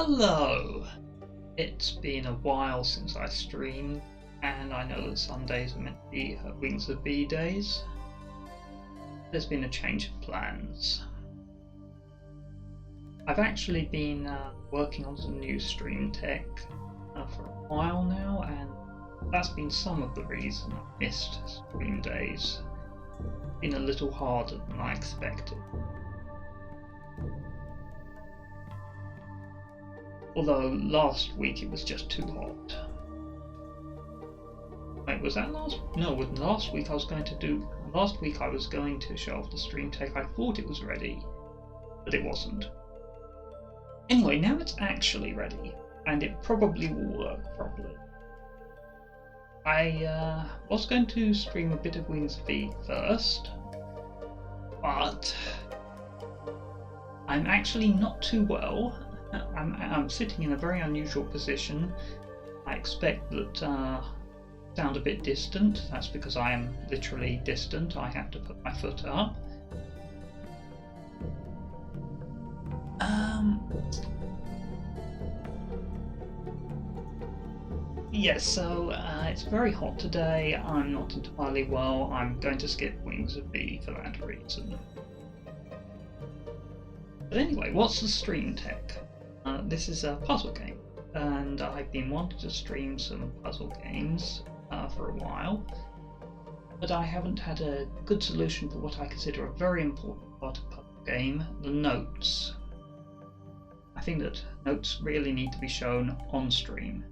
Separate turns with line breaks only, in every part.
Hello! It's been a while since I streamed, and I know that Sundays are meant to be Wings of B days. There's been a change of plans. I've actually been working on some new stream tech for a while now, and that's been some of the reason I've missed stream days. It's been a little harder than I expected. Although last week it was just too hot. Wait, was that last? No, last week I was going to do. Last week I was going to show off the stream tech. I thought it was ready, but it wasn't. Anyway, now it's actually ready, and it probably will work properly. I was going to stream a bit of Wings V first, but I'm actually not too well. I'm sitting in a very unusual position. I expect that I sound a bit distant. That's because I am literally distant. I have to put my foot up. Yes, so it's very hot today. I'm not entirely well. I'm going to skip Wings of B for that reason. But anyway, what's the stream tech? This is a puzzle game, and I've been wanting to stream some puzzle games for a while, but I haven't had a good solution for what I consider a very important part of puzzle game, the notes. I think that notes really need to be shown on stream.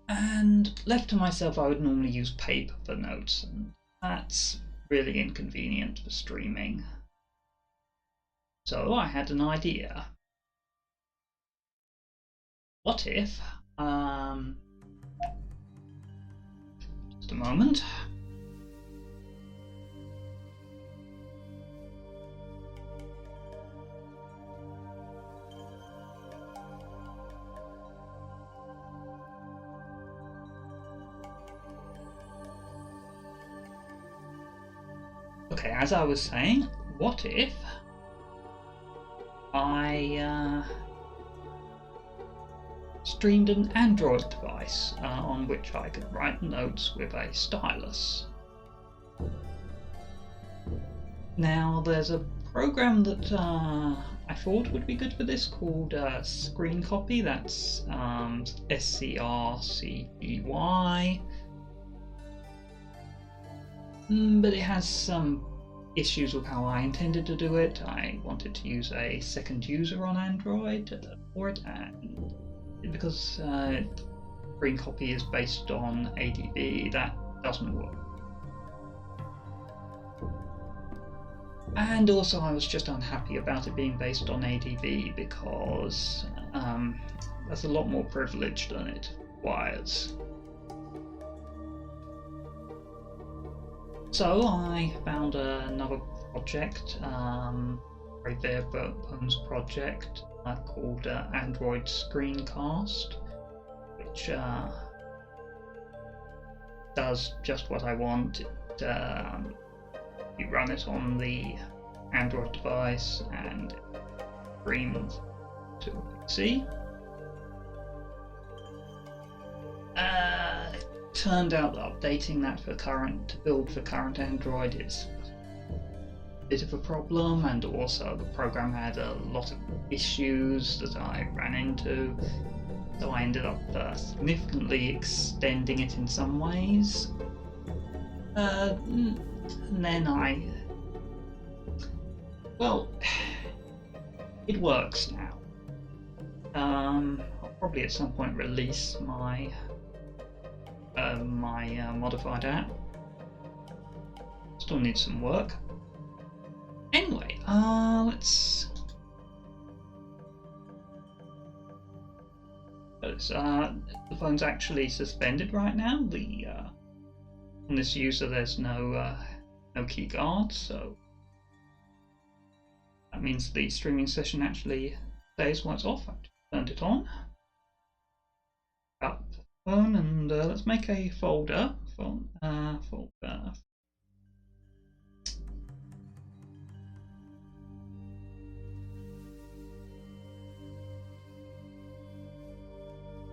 And left to myself, I would normally use paper for notes, and that's really inconvenient for streaming. So I had an idea. What if, just a moment. Okay, as I was saying, what if I streamed an Android device on which I could write notes with a stylus? Now, there's a program that I thought would be good for this called Screen Copy. That's SCRCGY. But it has some issues with how I intended to do it. I wanted to use a second user on Android for it, and because Screen Copy is based on ADB, that doesn't work. And also I was just unhappy about it being based on ADB because that's a lot more privilege than it requires. So I found another project, very bare bones project called Android Screencast, which does just what I want. You run it on the Android device and it streams to PC. Turned out that updating that to build for current Android is a bit of a problem, and also the program had a lot of issues that I ran into, so I ended up significantly extending it in some ways. And then well, it works now. I'll probably at some point release my modified app. Still needs some work. Anyway, let's. The phone's actually suspended right now. On this user, there's no key guard, so that means the streaming session actually stays while it's off. I've turned it on. Up the phone, and let's make a folder. Folder.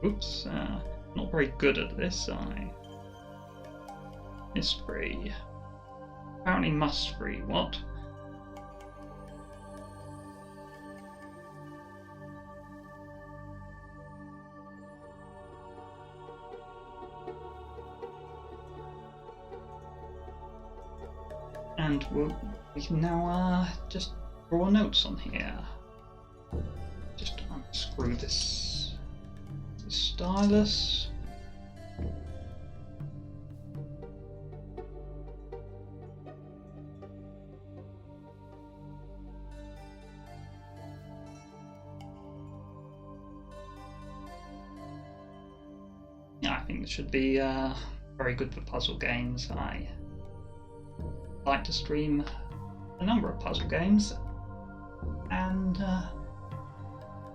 Oops, not very good at this. Myst free. Apparently must free. What? And we can now just draw notes on here. Just unscrew this stylus. Yeah, I think it should be very good for puzzle games. I like to stream a number of puzzle games, and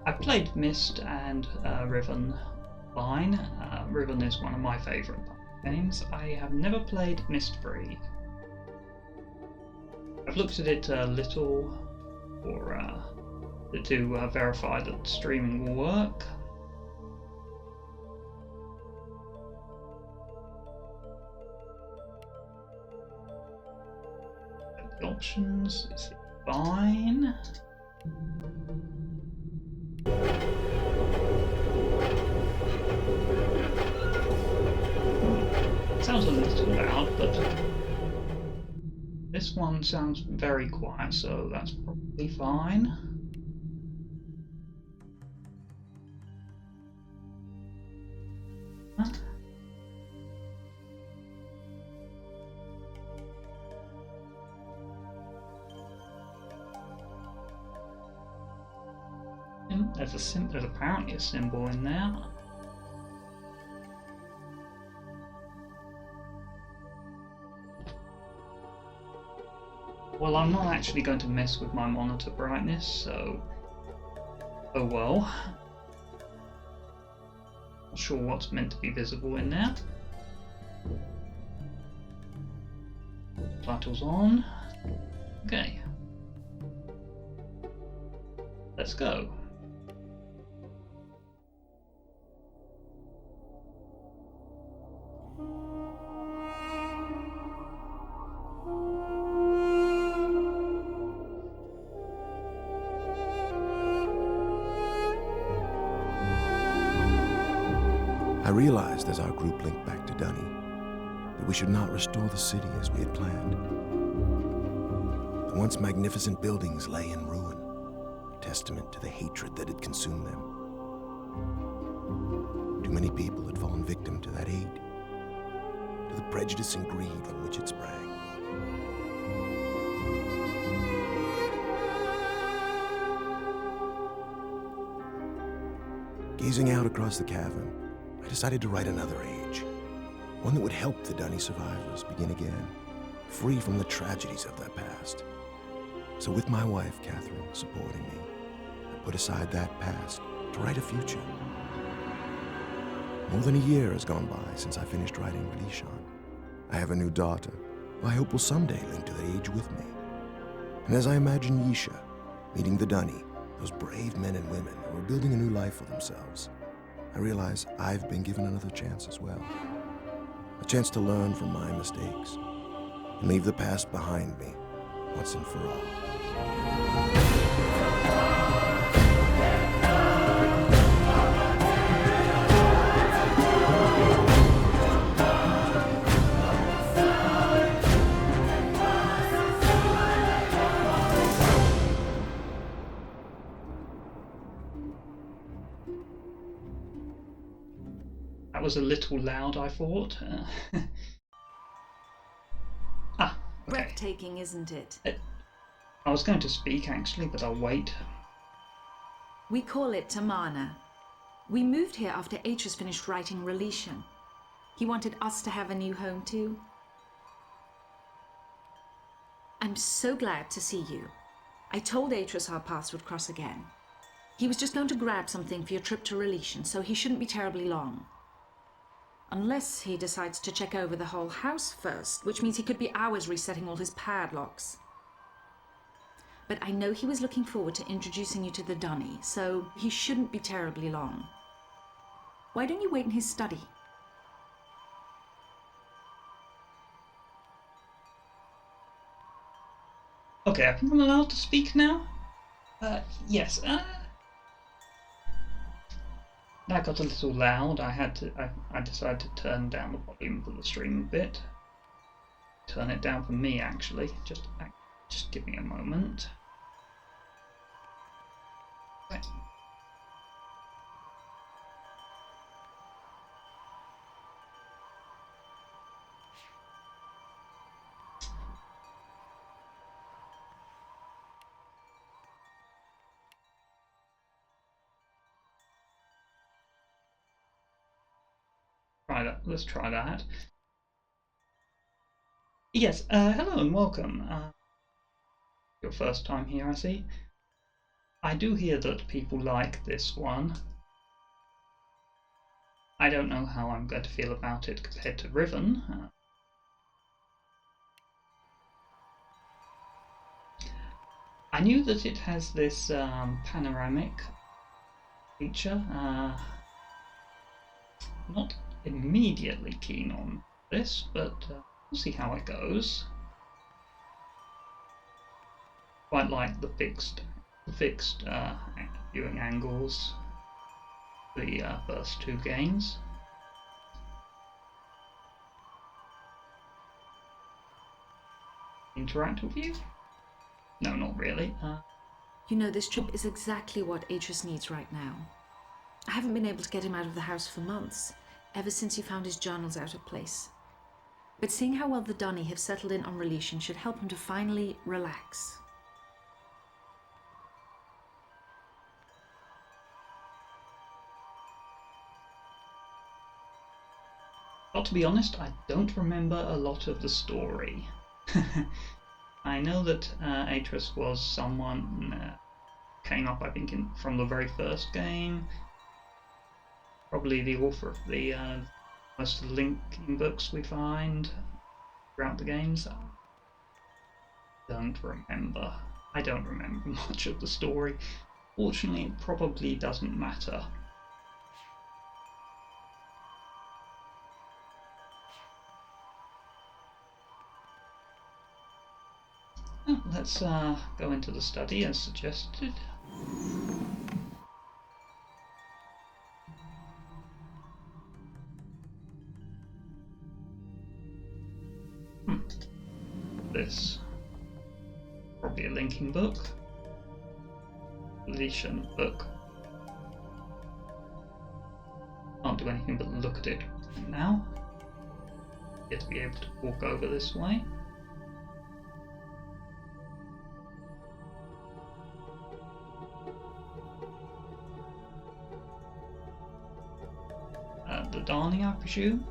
I've played Myst and Riven Line. Riven is one of my favourite games. I have never played Myst Free. I've looked at it a little to verify that streaming will work. The options is fine. Sounds a little loud, but this one sounds very quiet, so that's probably fine. There's apparently a symbol in there. Well, I'm not actually going to mess with my monitor brightness, so oh well. Not sure what's meant to be visible in there. Titles on. Okay. Let's go.
I realized as our group linked back to Dunny that we should not restore the city as we had planned. The once magnificent buildings lay in ruin, testament to the hatred that had consumed them. Too many people had fallen victim to that hate, to the prejudice and greed from which it sprang. Gazing out across the cavern, I decided to write another age, one that would help the Dunny survivors begin again, free from the tragedies of their past. So with my wife, Catherine, supporting me, I put aside that past to write a future. More than a year has gone by since I finished writing Relishon. I have a new daughter, who I hope will someday link to that age with me. And as I imagine Yisha meeting the Dunny, those brave men and women who are building a new life for themselves, I realize I've been given another chance as well. A chance to learn from my mistakes and leave the past behind me once and for all.
That was a little loud, I thought. Okay.
Breathtaking, isn't it?
I was going to speak actually, but I'll wait.
We call it Tamana. We moved here after Atreus finished writing Relishon. He wanted us to have a new home too. I'm so glad to see you. I told Atreus our paths would cross again. He was just going to grab something for your trip to Relishon, so he shouldn't be terribly long. Unless he decides to check over the whole house first, which means he could be hours resetting all his padlocks. But I know he was looking forward to introducing you to the Dunny, so he shouldn't be terribly long. Why don't you wait in his study?
Okay, I think I'm allowed to speak now? Yes. That got a little loud. I decided to turn down the volume for the stream a bit. Turn it down for me, actually. Just give me a moment. Okay. Let's try that. Yes, hello and welcome. Your first time here, I see. I do hear that people like this one. I don't know how I'm going to feel about it compared to Riven. I knew that it has this panoramic feature. Not immediately keen on this, but we'll see how it goes. Quite like the fixed viewing angles. The first two games. Interact with you? No, not really.
You know, this trip is exactly what Atreus needs right now. I haven't been able to get him out of the house for months, ever since he found his journals out of place. But seeing how well the Dunny have settled in on Reletion should help him to finally relax.
Well, to be honest, I don't remember a lot of the story. I know that Atreus was someone came up, I think, from the very first game. Probably the author of the most of the linking books we find throughout the games. I don't remember much of the story. Fortunately, it probably doesn't matter. Let's go into the study as suggested. This. Probably a linking book. Deletion book. Can't do anything but look at it now. Get to be able to walk over this way. The Darning, I presume.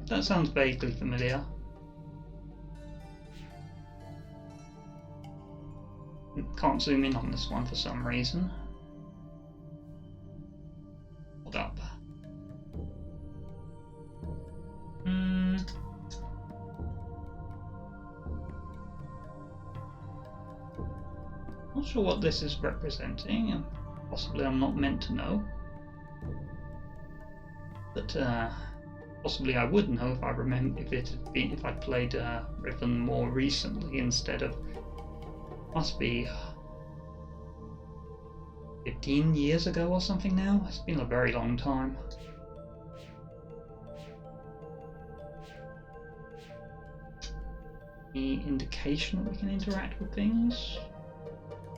That sounds vaguely familiar. Can't zoom in on this one for some reason. Hold up. Not sure what this is representing, and possibly I'm not meant to know. But possibly I would know if I remember if I'd played Riven more recently instead of must be 15 years ago or something now. It's been a very long time. Any indication that we can interact with things?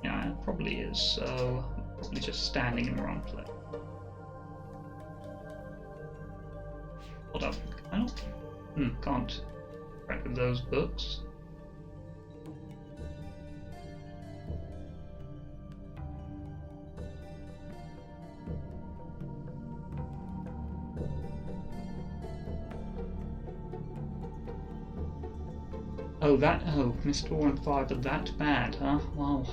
Yeah, it probably is, so probably just standing in the wrong place. Hold up, can't interact with those books. Myst 4 and 5 are that bad, huh? Well,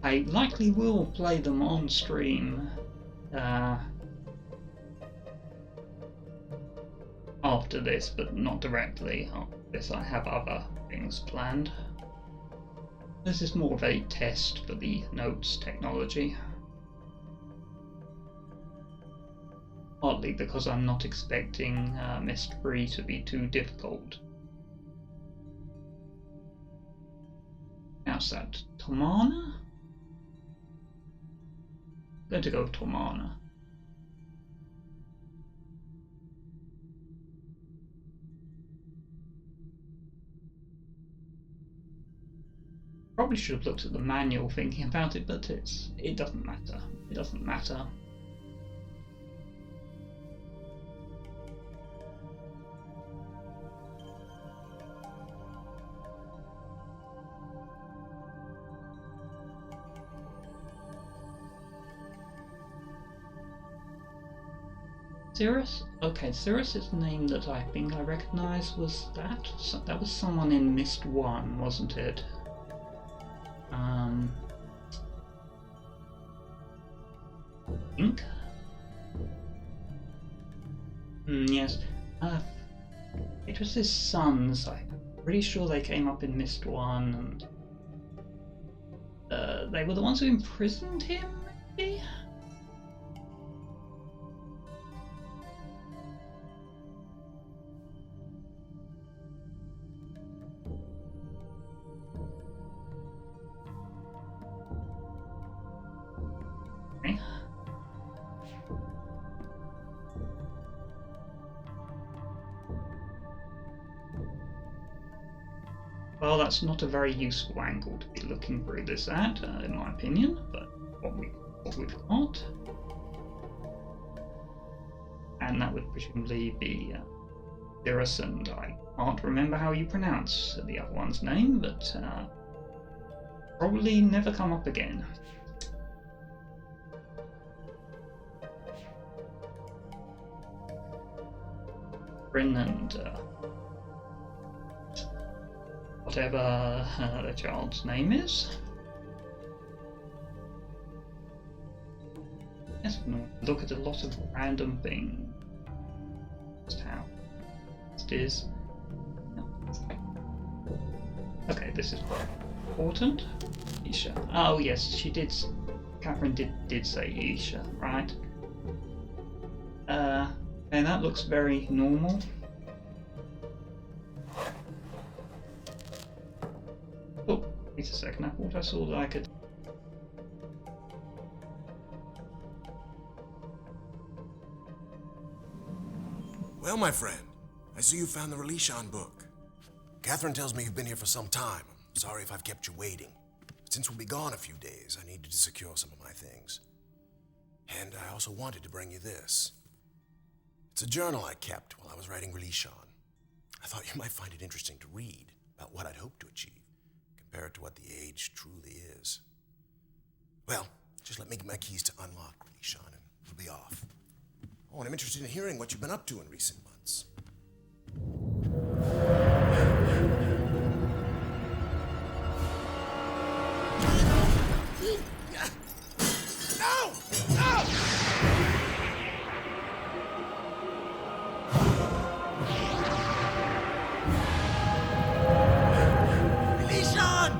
I likely will play them on stream. after this, but not directly after this. I have other things planned. This is more of a test for the notes technology. Partly because I'm not expecting Myst 3 to be too difficult. How's that? Tomana? I'm going to go with Tomana. Probably should have looked at the manual thinking about it, but it doesn't matter. It doesn't matter. Cirrus? Okay, Cirrus's name that I think I recognise was that. So that was someone in Myst 1, wasn't it? I think. Yes. It was his sons. I'm pretty sure they came up in Myst 1, and they were the ones who imprisoned him, maybe? Well, that's not a very useful angle to be looking through this at, in my opinion, but what we've got. And that would presumably be Cirrus, and I can't remember how you pronounce the other one's name, but probably never come up again. Bryn and whatever the child's name is. Yes, look at a lot of random things. Just how it is. Okay, this is important. Isha. Oh yes, she did. Catherine did say Isha, right? And that looks very normal. Oh, wait a second. I thought I saw that I could.
Well, my friend, I see you found the Relishan book. Catherine tells me you've been here for some time. I'm sorry if I've kept you waiting. But since we'll be gone a few days, I needed to secure some of my things. And I also wanted to bring you this. It's a journal I kept while I was writing Relishan. I thought you might find it interesting to read about what I'd hoped to achieve, compared to what the age truly is. Well, just let me get my keys to unlock Relishan and we'll be off. Oh, and I'm interested in hearing what you've been up to in recent months. No! No! Relishan!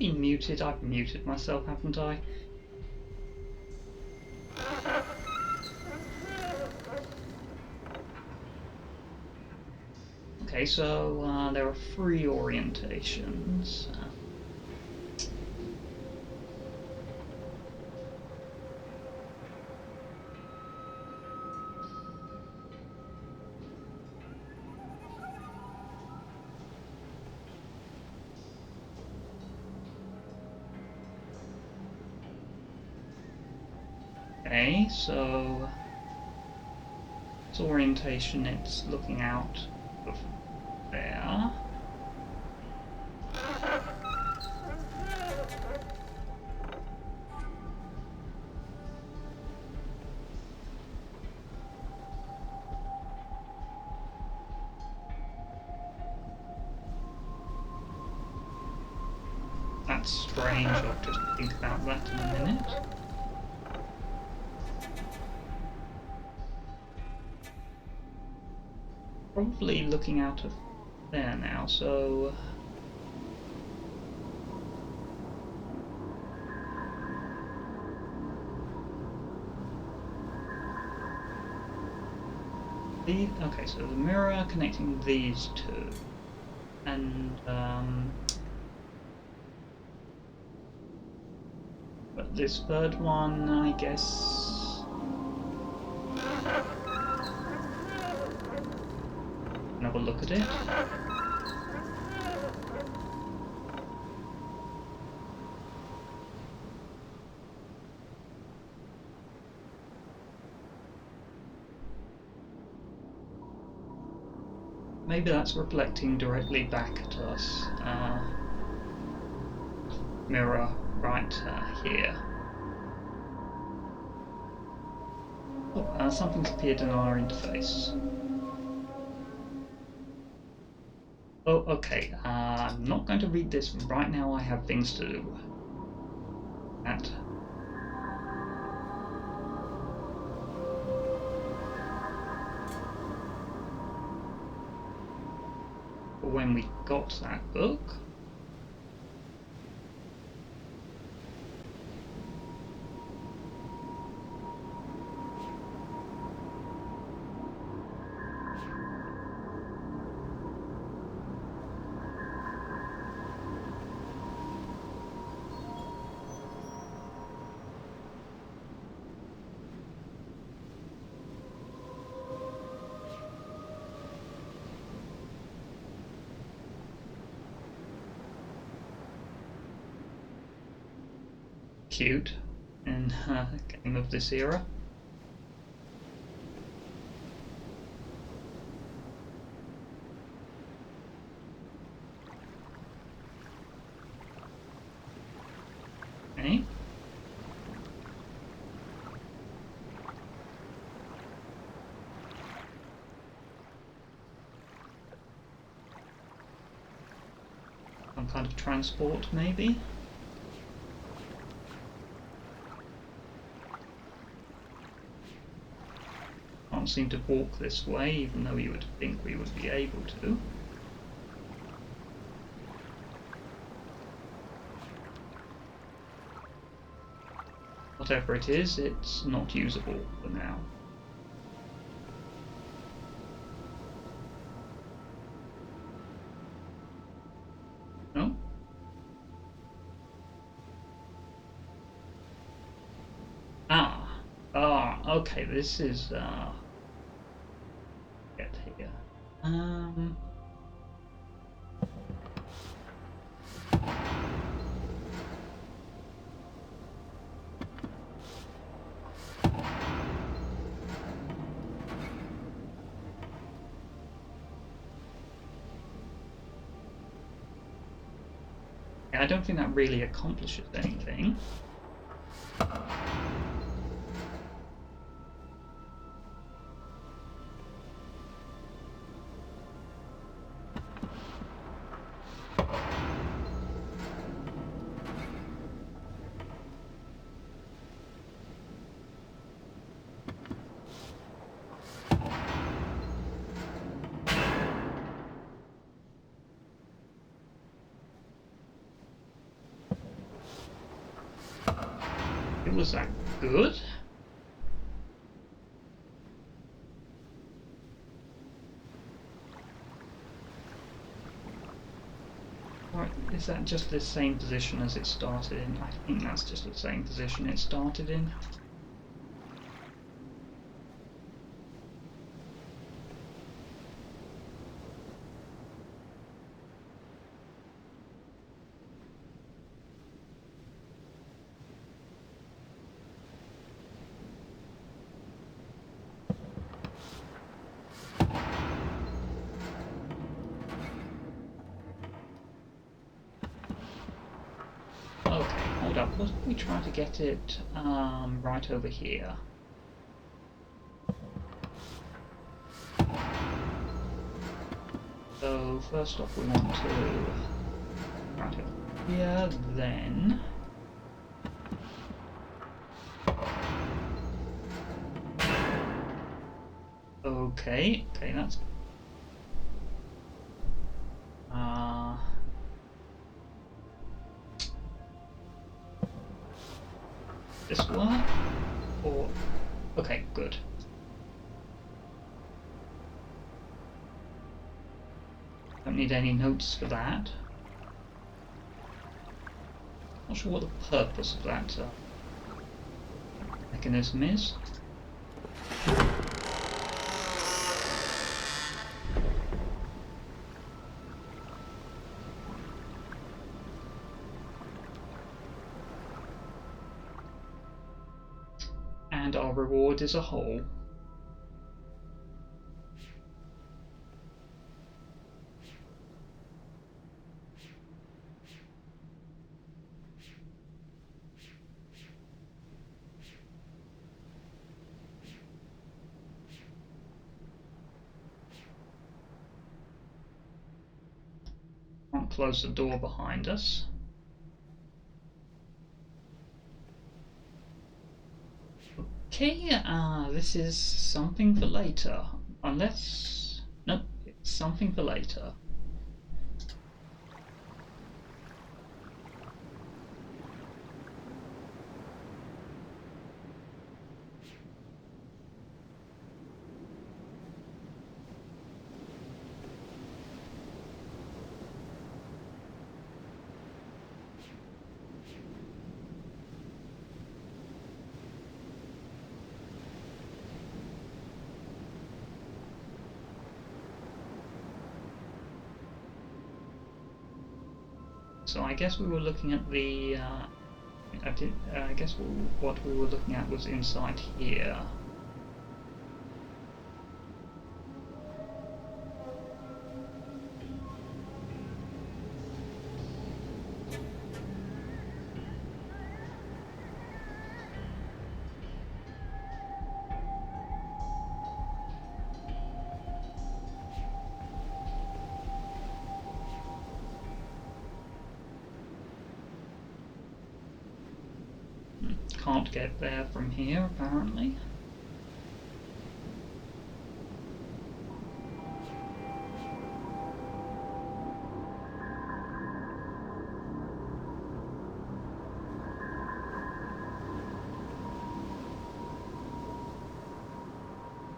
been muted? I've muted myself, haven't I? Okay, so there are 3 orientations. Okay, so this orientation, it's looking out of there. That's strange, I'll just think about that in a minute. Probably looking out of there now, so... Okay, so the mirror connecting these two. And, but this third one, I guess... Have a look at it. Maybe that's reflecting directly back at us. Mirror right here. Oh, something's appeared in our interface. Oh, okay. I'm not going to read this right now. I have things to do. That. When we got that book. Cute in a game of this era. Okay. Some kind of transport, maybe? Can't seem to walk this way, even though you would think we would be able to. Whatever it is, it's not usable for now. No? Okay, this is get here. I don't think that really accomplishes anything. It was that good? Or is that just the same position as it started in? I think that's just the same position it started in. Okay, hold up. What if we try to get it right over here? So first off, we want to right over here, then okay, that's this work? Or okay, good. Don't need any notes for that. Not sure what the purpose of that mechanism is. And our reward is a hole. Can't close the door behind us. Okay, this is something for later. Unless... nope, it's something for later. So I guess we were looking at the... I guess what we were looking at was inside here. Can't get there from here, apparently.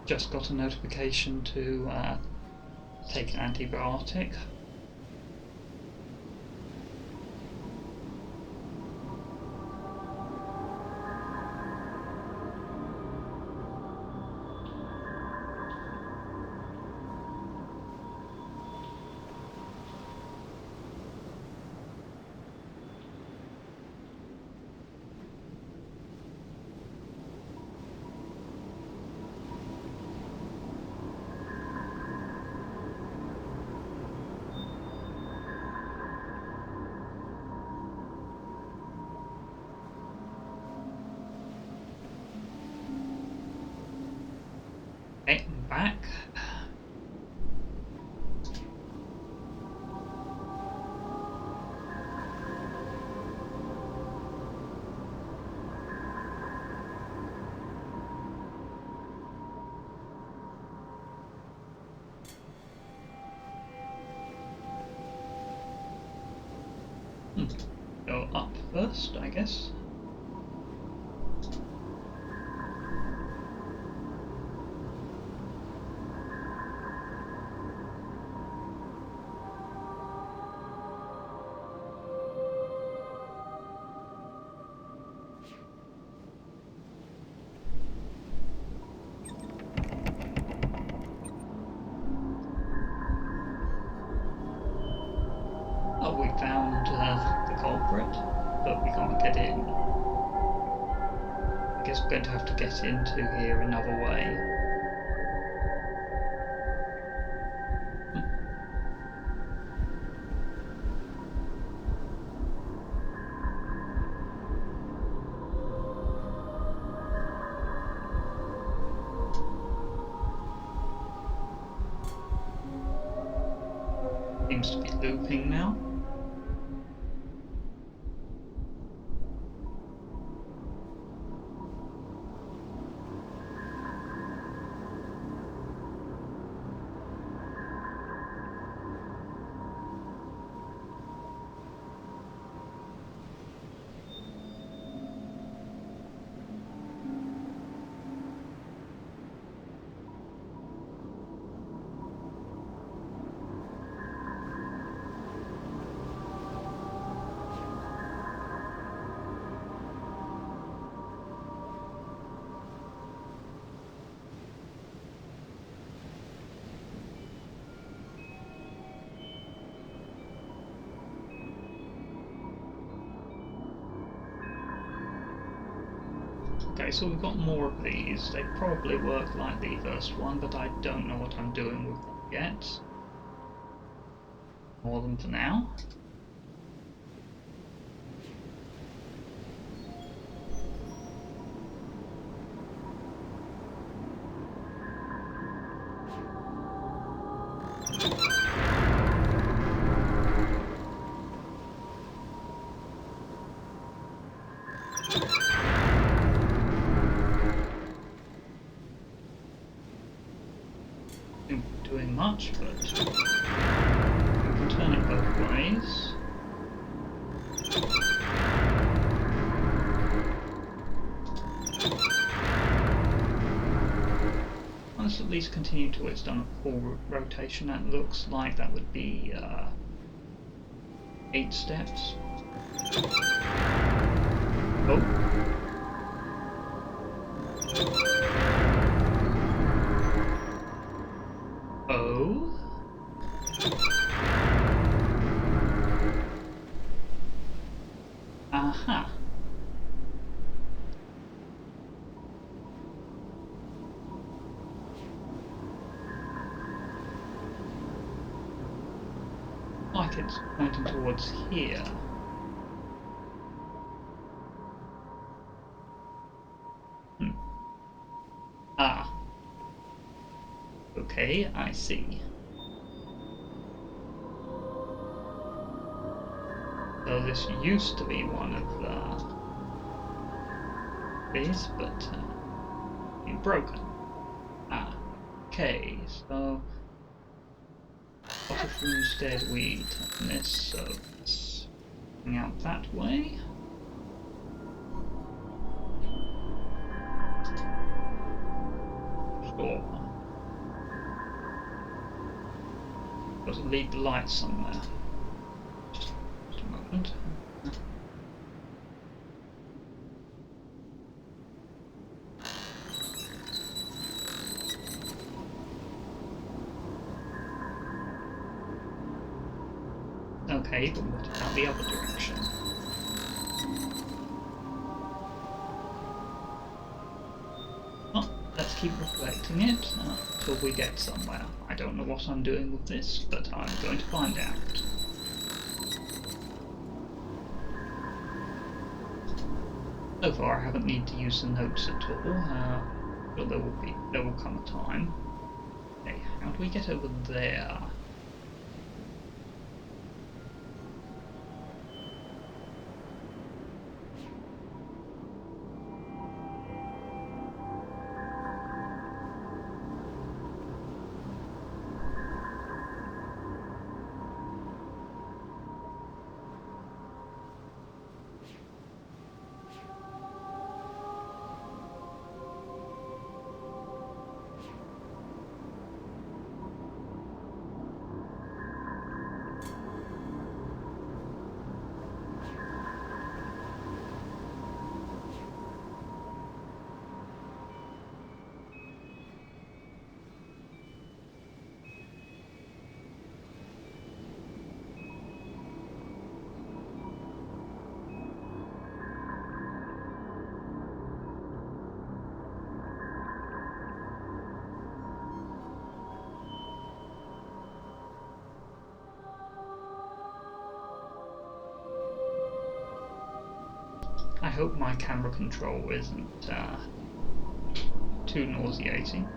Just got a notification to take an antibiotic. Okay, I'm back. Go up first, I guess. for it, but we can't get in. I guess we're going to have to get into here another way. Seems to be looping now. Okay, so we've got more of these. They probably work like the first one, but I don't know what I'm doing with them yet. More than for now. Doing much, but we can turn it both ways. Let's at least continue till it's done a full rotation. That looks like that would be 8 steps. Oh. Oh. Aha. Like it's pointing towards here. Ah. Okay, I see. So this used to be one of these, but been broken. Ah. Okay, so what if instead we turn this so it's coming out that way? Sure. Got to leave the light somewhere. Just a moment. Okay, but what about the other direction? Well, let's keep reflecting it until we get somewhere. I don't know what I'm doing with this, but I'm going to find out. So far, I haven't needed to use the notes at all, but there will come a time. Okay, how do we get over there? hope my camera control isn't too nauseating.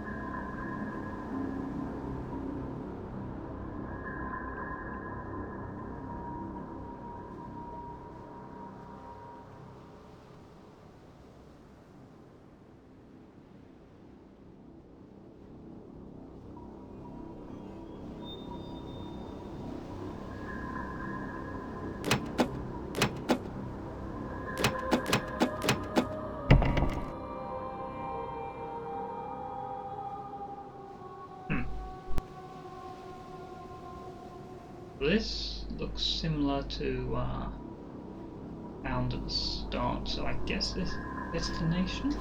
This looks similar to found at the start, so I guess this destination.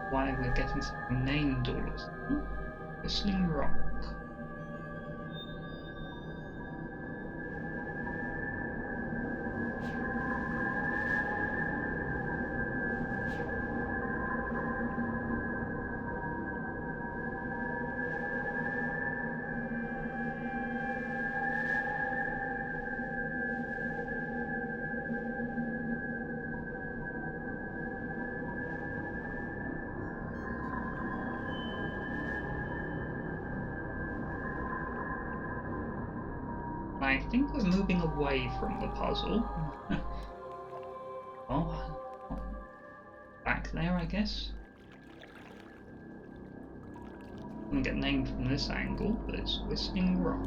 Why we're getting something named all of a sudden. Whistling Rock. I think we're moving away from the puzzle. Oh, back there, I guess. Doesn't get named from this angle, but it's Whistling Rock.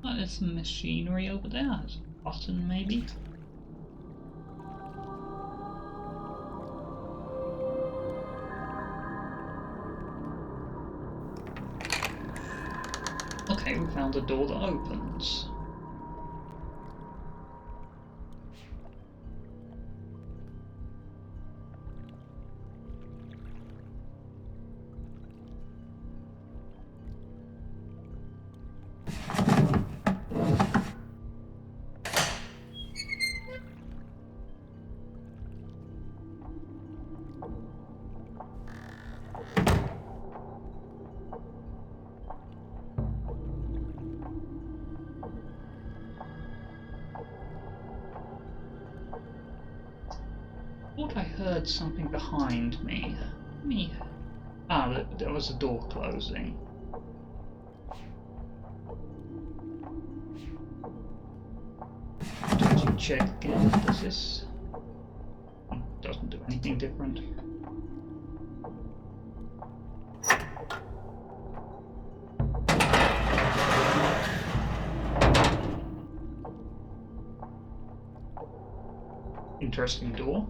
Oh, there's some machinery over there. There's a button, maybe. Okay, we found a door that opens. I thought I heard something behind me. There was a door closing. Did you check again? Does this... doesn't do anything different. Interesting door.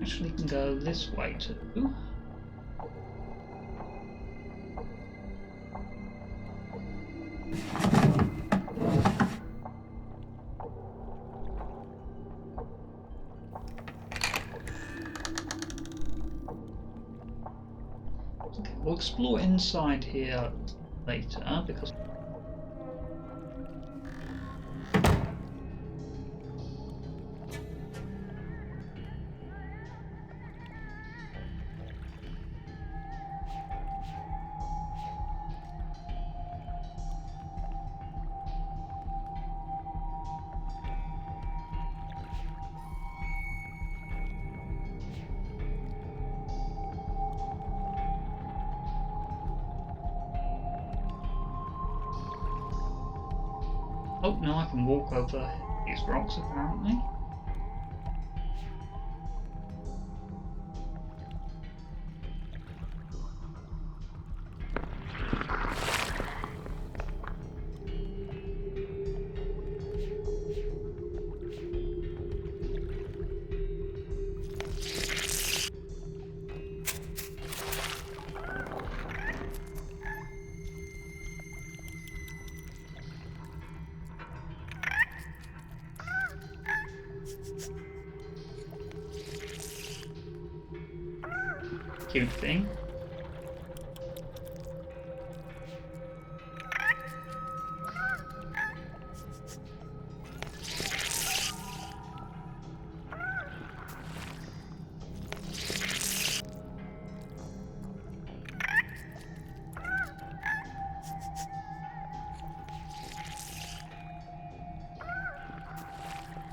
Actually can go this way too. Okay, we'll explore inside here later because oh, now I can walk over these rocks apparently. cute thing.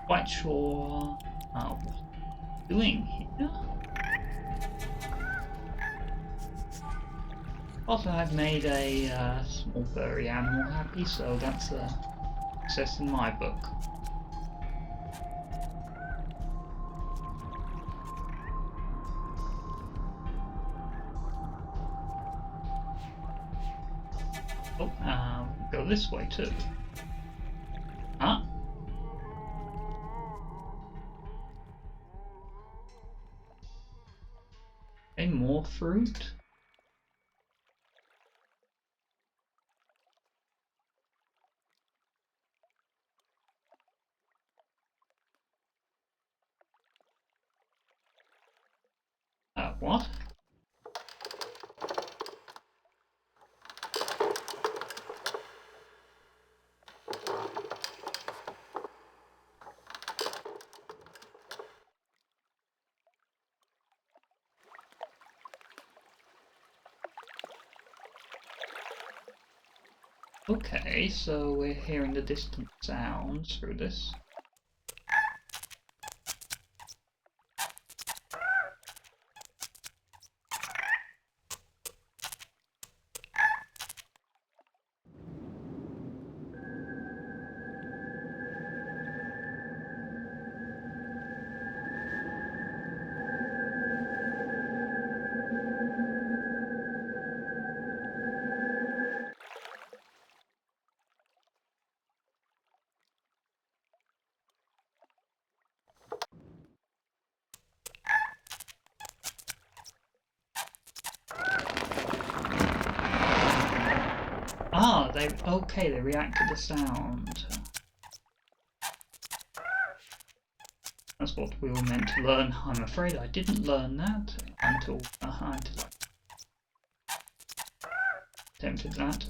Quite sure what I'm doing here. Also, I've made a small furry animal happy, so that's a success in my book. Oh, go this way too. Huh? Okay, more fruit. What? Okay, so we're hearing the distant sounds through this. Ah, they react to the sound. That's what we were meant to learn. I'm afraid I didn't learn that until I attempted that.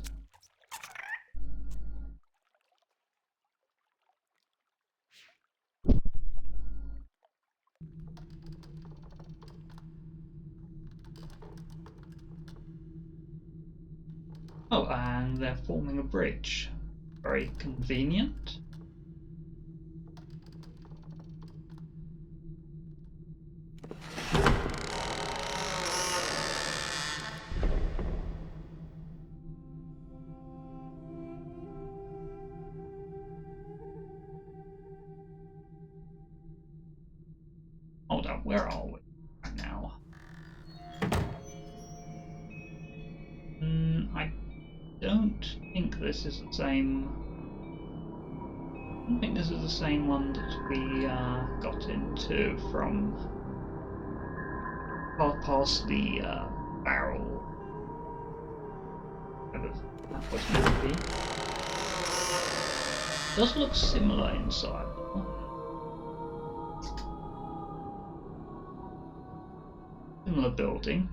Oh, and they're forming a bridge. Very convenient. Hold up, where are we right now? I don't think this is the same. I don't think this is the same one that we got into from past the barrel. Whatever that was meant to be. Does look similar inside. Similar building.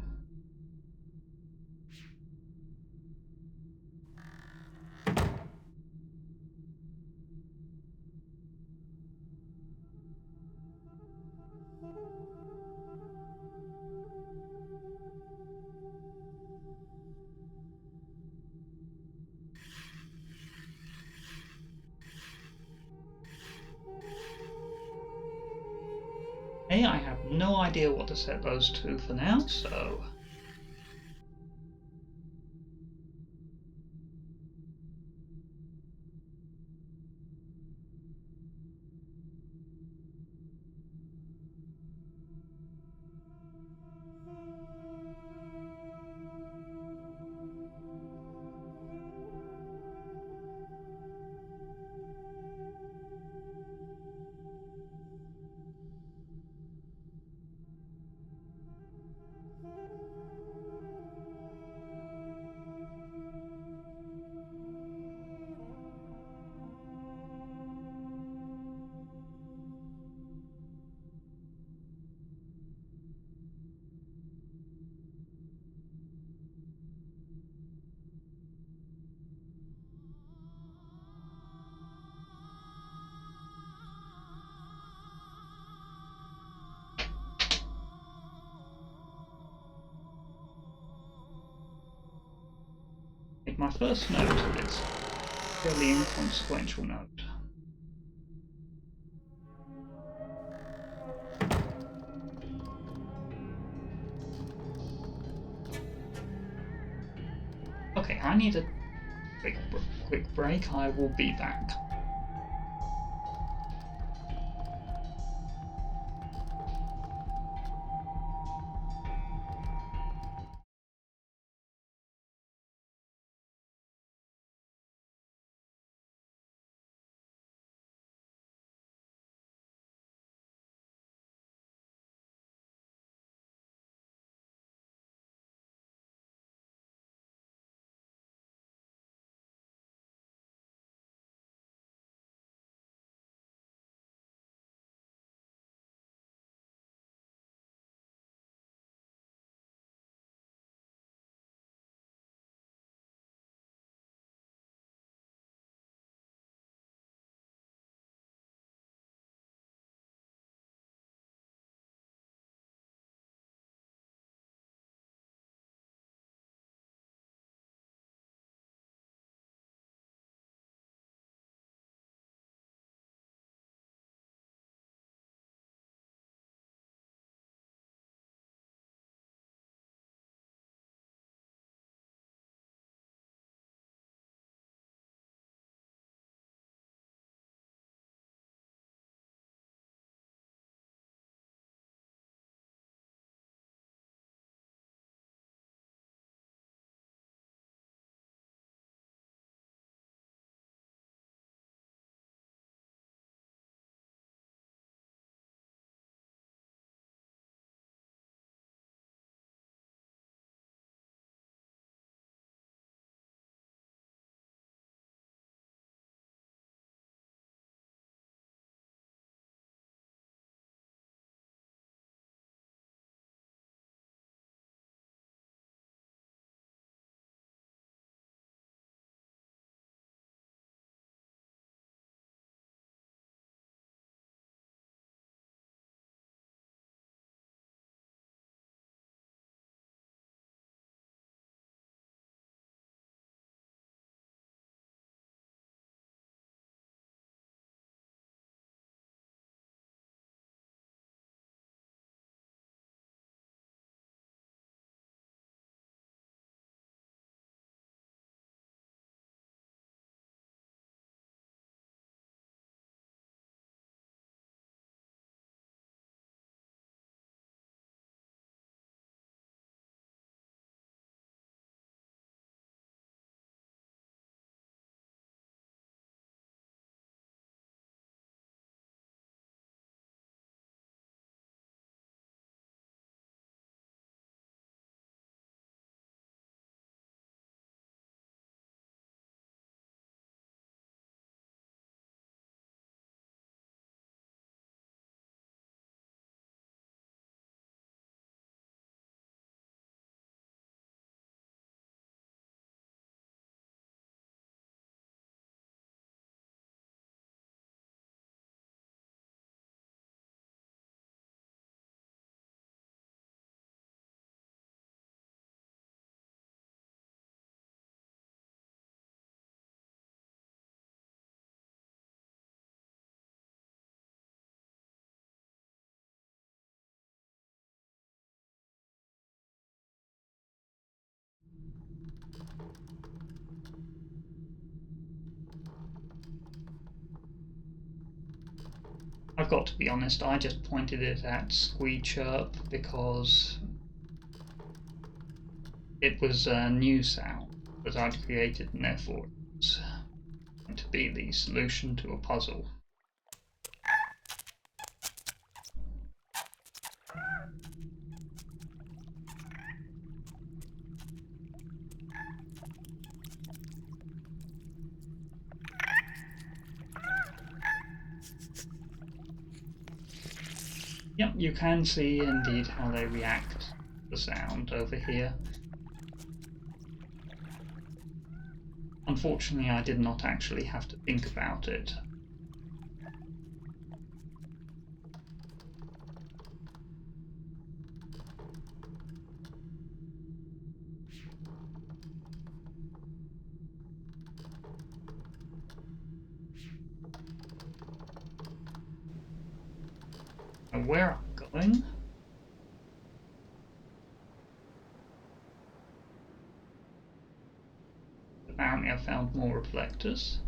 Hey, I have no idea what to set those to for now, so made my first note of this fairly inconsequential note. Okay, I need a quick break. I will be back. I've got to be honest, I just pointed it at Squee Chirp because it was a new sound that I'd created and therefore it was going to be the solution to a puzzle. Yep, you can see indeed how they react to the sound over here. Unfortunately, I did not actually have to think about it. where I'm going. Apparently I've found more reflectors.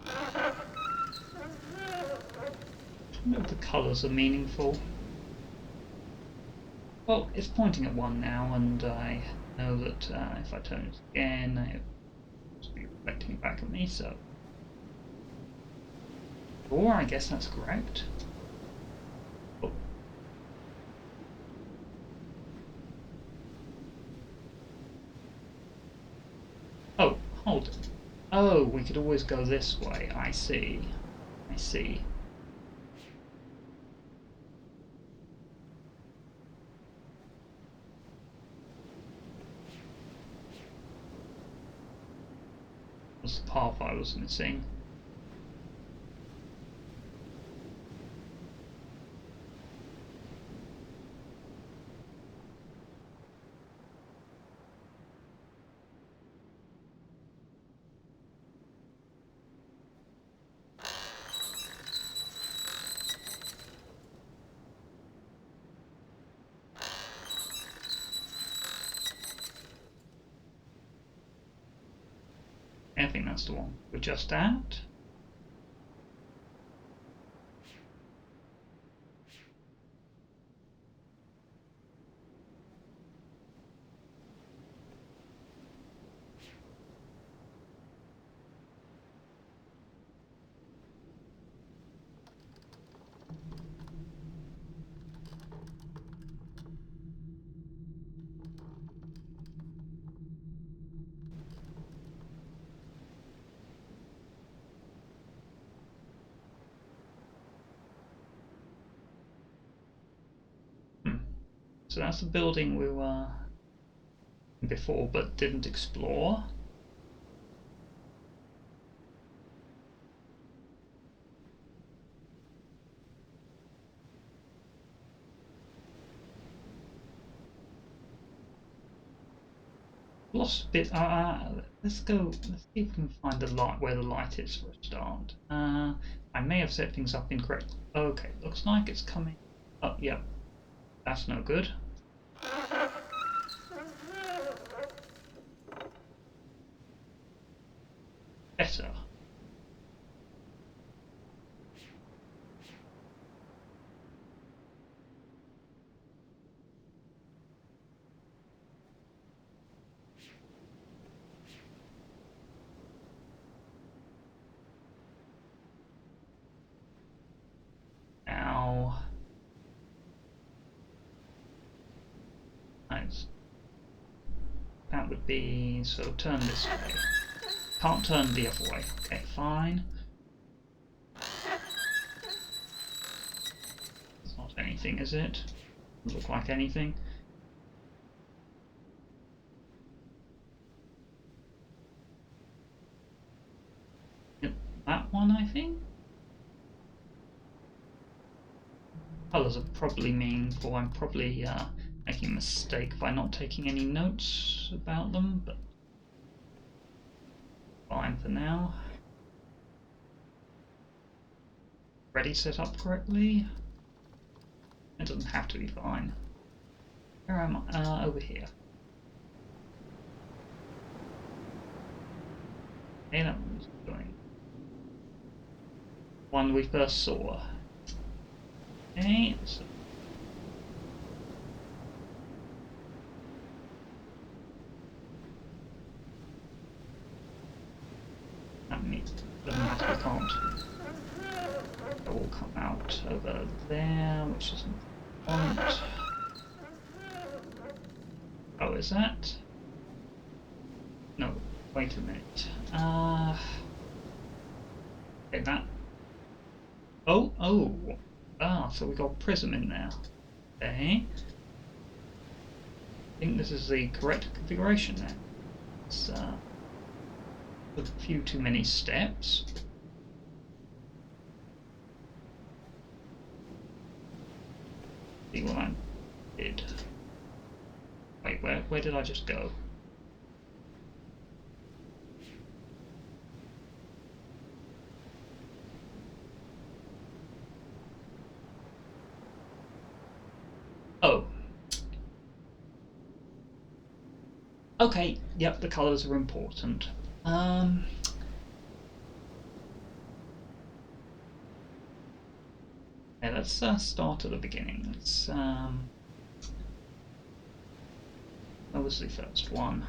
I don't know if the colours are meaningful. Well, it's pointing at one now, and I know that if I turn it again, it'll be reflecting back at me, so... Or I guess that's correct. Oh. Oh, hold it. Oh, we could always go this way. I see. I see. Was the path I was missing. I think that's the one we're just at. So that's the building we were in before but didn't explore. Lost a bit. Let's go. Let's see if we can find the light where the light is for a start. I may have set things up incorrectly. Okay, looks like it's coming up. Yep, that's no good. Better. Now, nice. That would be so. Turn this way. Can't turn the other way. Okay, fine. It's not anything, is it? Doesn't look like anything. Yep, that one, I think. Colours are probably meaningful. I'm probably making a mistake by not taking any notes about them, but fine for now. Ready set up correctly? It doesn't have to be fine. Where am I? Over here. Okay, that one's going. One we first saw. Okay, so that means we can't. It will come out over there, which isn't the point. Oh, is that? No, wait a minute. Okay, that. Oh. So we got prism in there. Okay. I think this is the correct configuration then. It's a few too many steps. See what I did. Wait, where did I just go? Oh. Okay, yep, the colours are important. Yeah, let's start at the beginning. Let's what was the first one?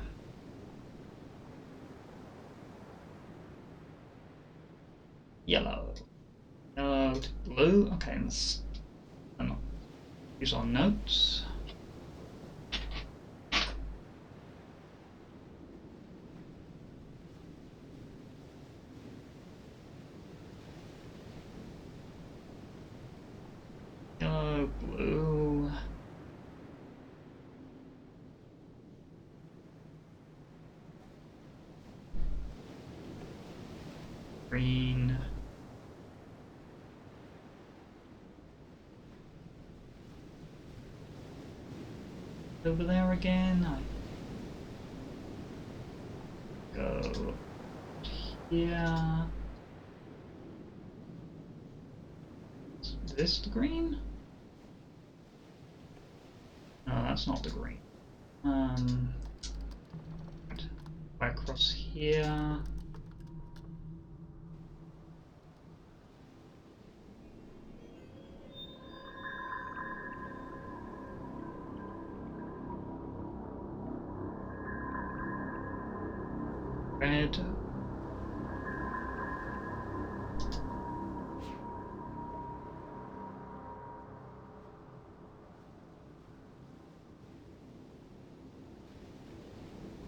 Yellow. Yellow to blue. Okay, let's use our notes. Yellow, blue. Green. Over there again. I go here. Is this the green? No, that's not the green. Back across here. Red.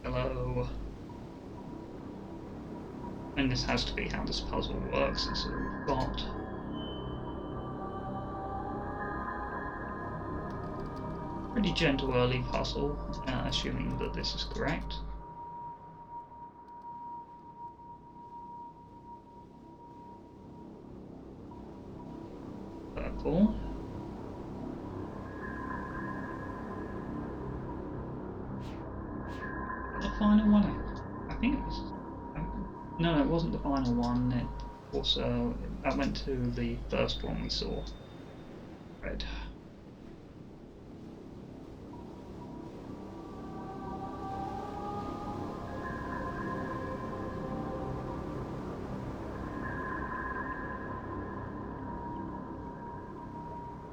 Yellow. And this has to be how this puzzle works, and so we've got pretty gentle early puzzle, assuming that this is correct. Purple. The final one? I think it was. No, it wasn't the final one. It also that went to the first one we saw. Red.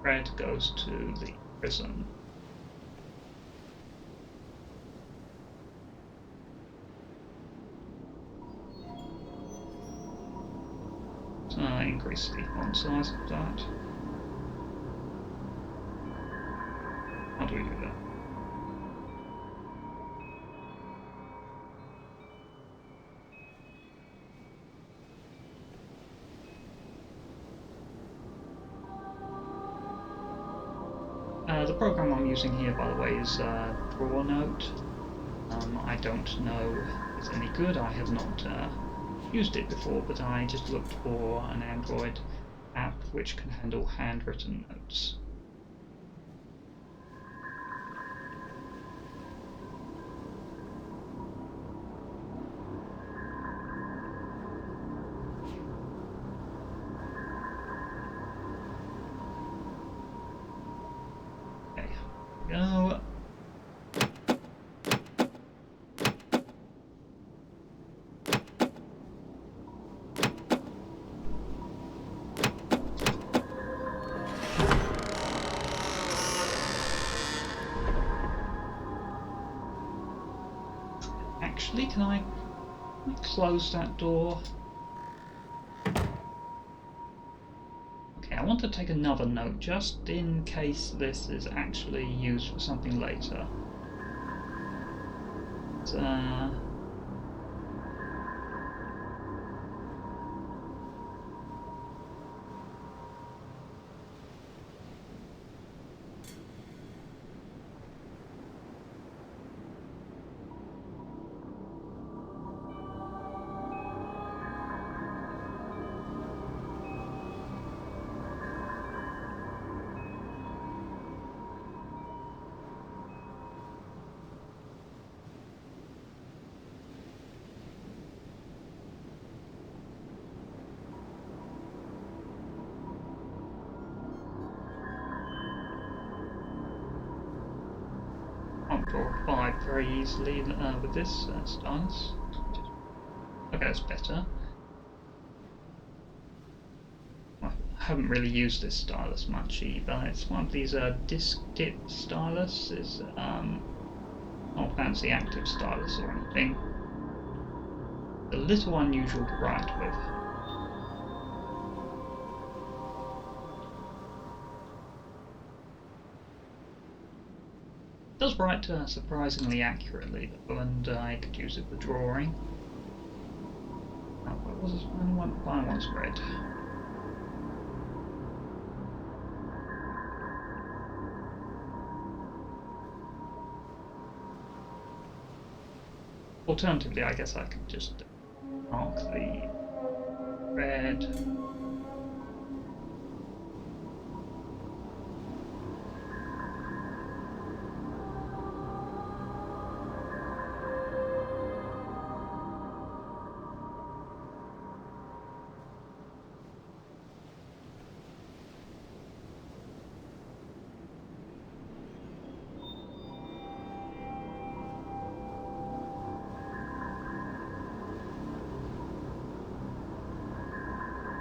Red goes to the prison. So increase the font size of that. How do we do that? The program I'm using here, by the way, is DrawNote. I don't know if it's any good. I have not used it before, but I just looked for an Android app which can handle handwritten notes. Okay, go. Actually, can I close that door? Okay, I want to take another note just in case this is actually used for something later. But, can't draw a 5 very easily with this stylus. Okay, that's better. I haven't really used this stylus much either. It's one of these disc dip styluses. Not fancy active stylus or anything. A little unusual to write with. It does write surprisingly accurately though, and I could use it for drawing. What was this final one? Final one's red. Alternatively, I guess I could just mark the red.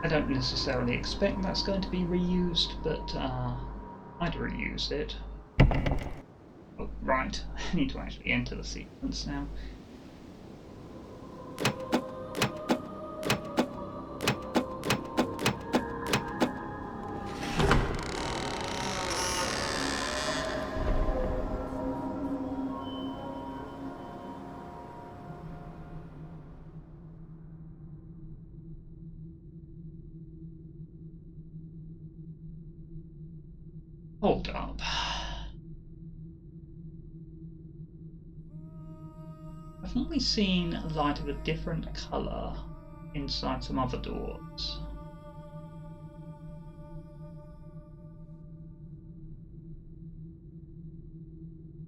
I don't necessarily expect that's going to be reused, but I'd reuse it. Oh, right, I need to actually enter the sequence now. Hold up. I've only seen a light of a different colour inside some other doors.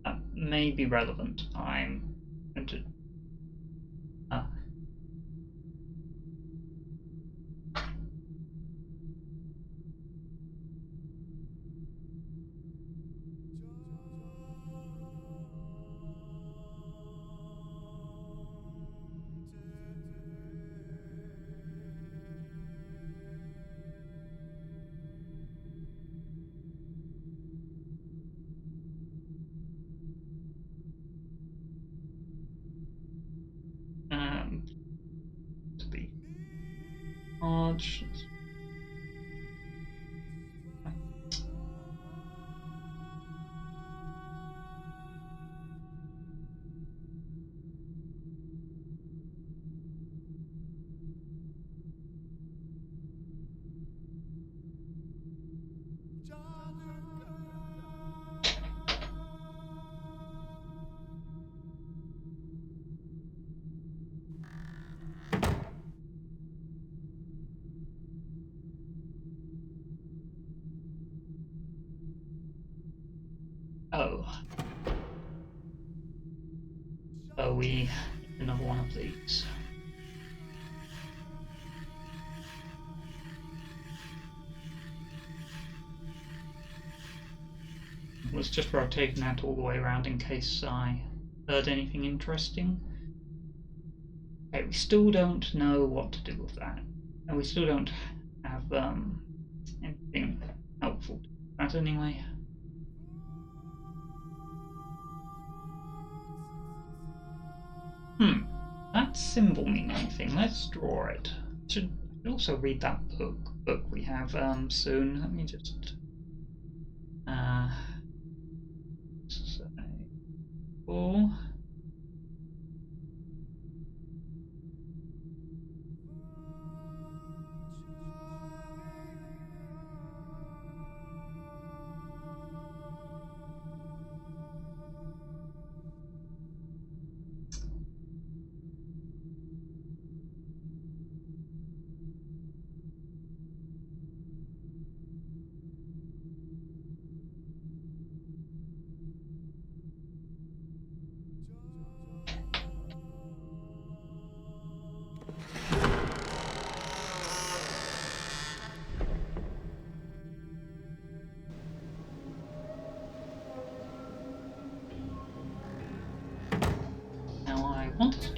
That may be relevant. I'm going to. To be large. Oh. So we another one of these. Was just rotating that all the way around in case I heard anything interesting. Okay, we still don't know what to do with that, and we still don't have anything helpful to do that anyway. That symbol mean anything? Let's draw it. Should also read that book we have soon. Let me just say 4.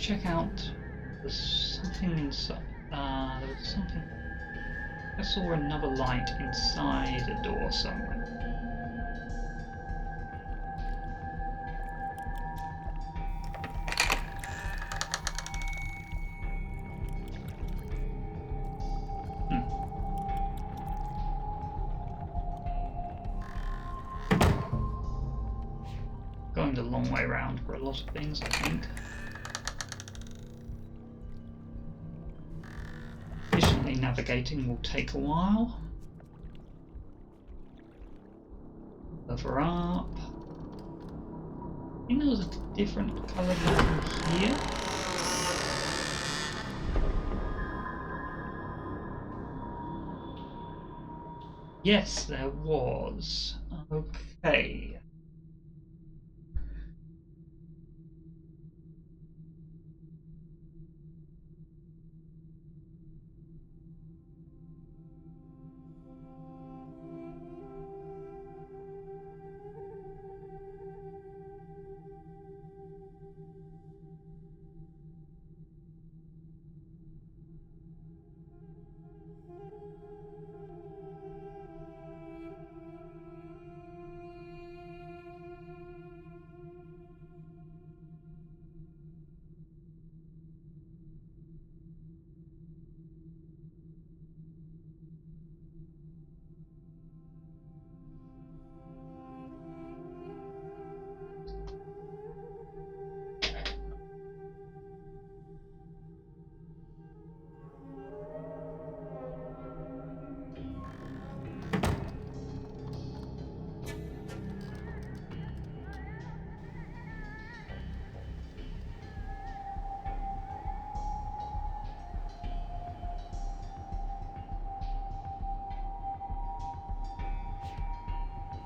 check out. There's something inside. There was something. I saw another light inside a door somewhere. Going the long way round for a lot of things, I think. Efficiently navigating will take a while. Further up. I think there was a different coloured one here. Yes, there was. Okay.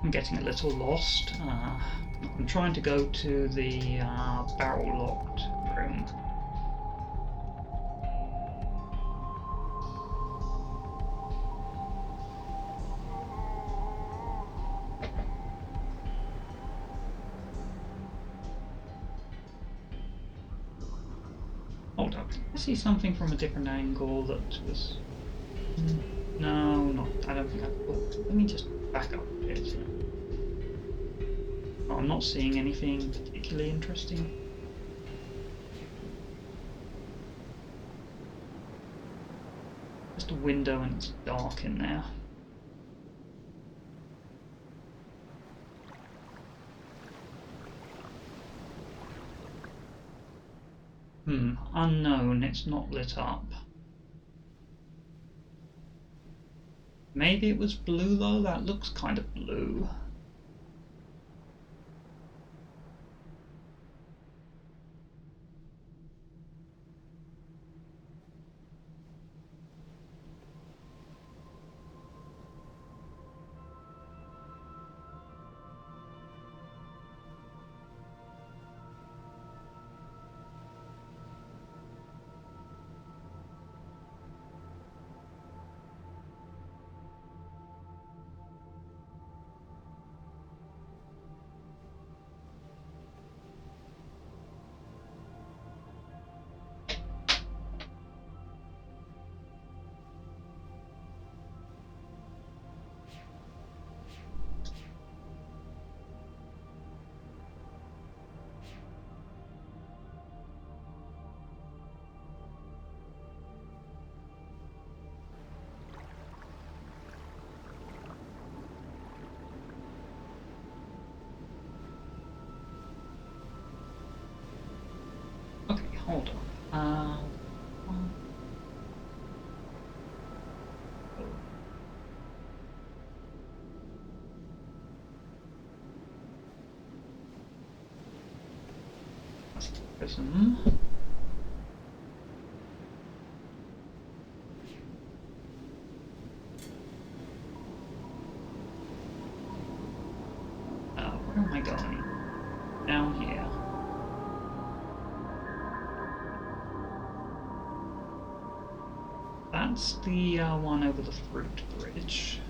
I'm getting a little lost. I'm trying to go to the barrel-locked room. Hold up. I see something from a different angle that was... No, not. I don't think I thought. Let me just back up a bit. Oh, I'm not seeing anything particularly interesting. Just a window and it's dark in there. Unknown. It's not lit up. Maybe it was blue though. That looks kind of blue. Okay, hold on. Prism. Where am I going? Down here. That's the one over the fruit bridge.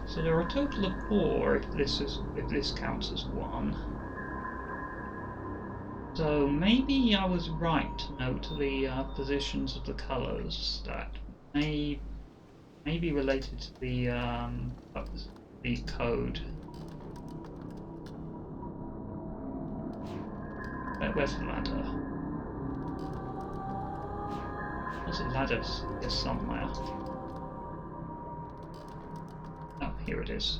So there are a total of 4 if this counts as 1. So maybe I was right to note the positions of the colours. That may be related to the code. Where's the ladder? There's a ladder here somewhere. Oh, here it is.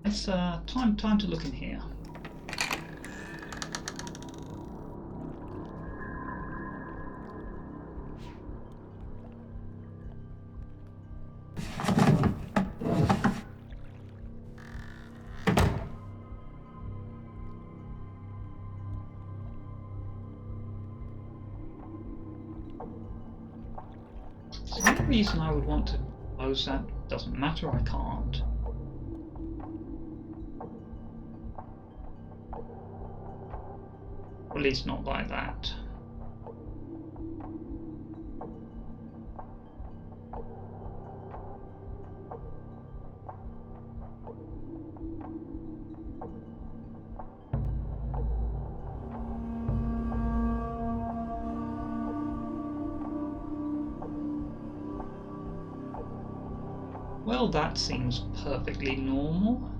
It's time to look in here. So the reason I would want to close that doesn't matter, I can't. Or at least not like that. Well, that seems perfectly normal.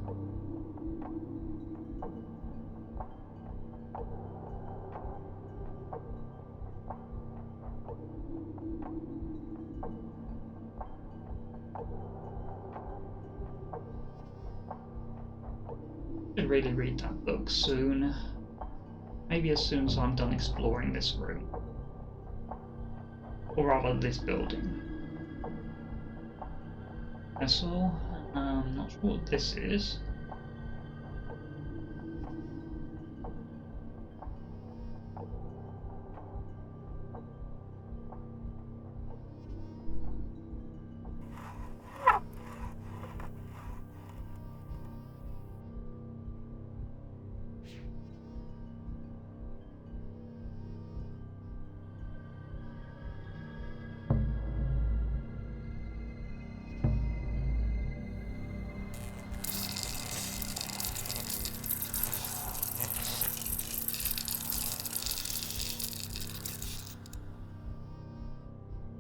Should really read that book soon. Maybe as soon as I'm done exploring this room. Or rather, this building. Vessel. Not sure what this is.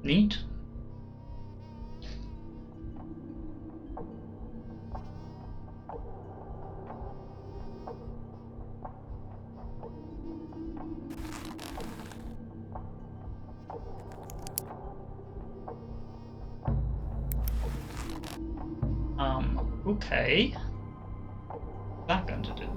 Neat. Okay. What's that going to do?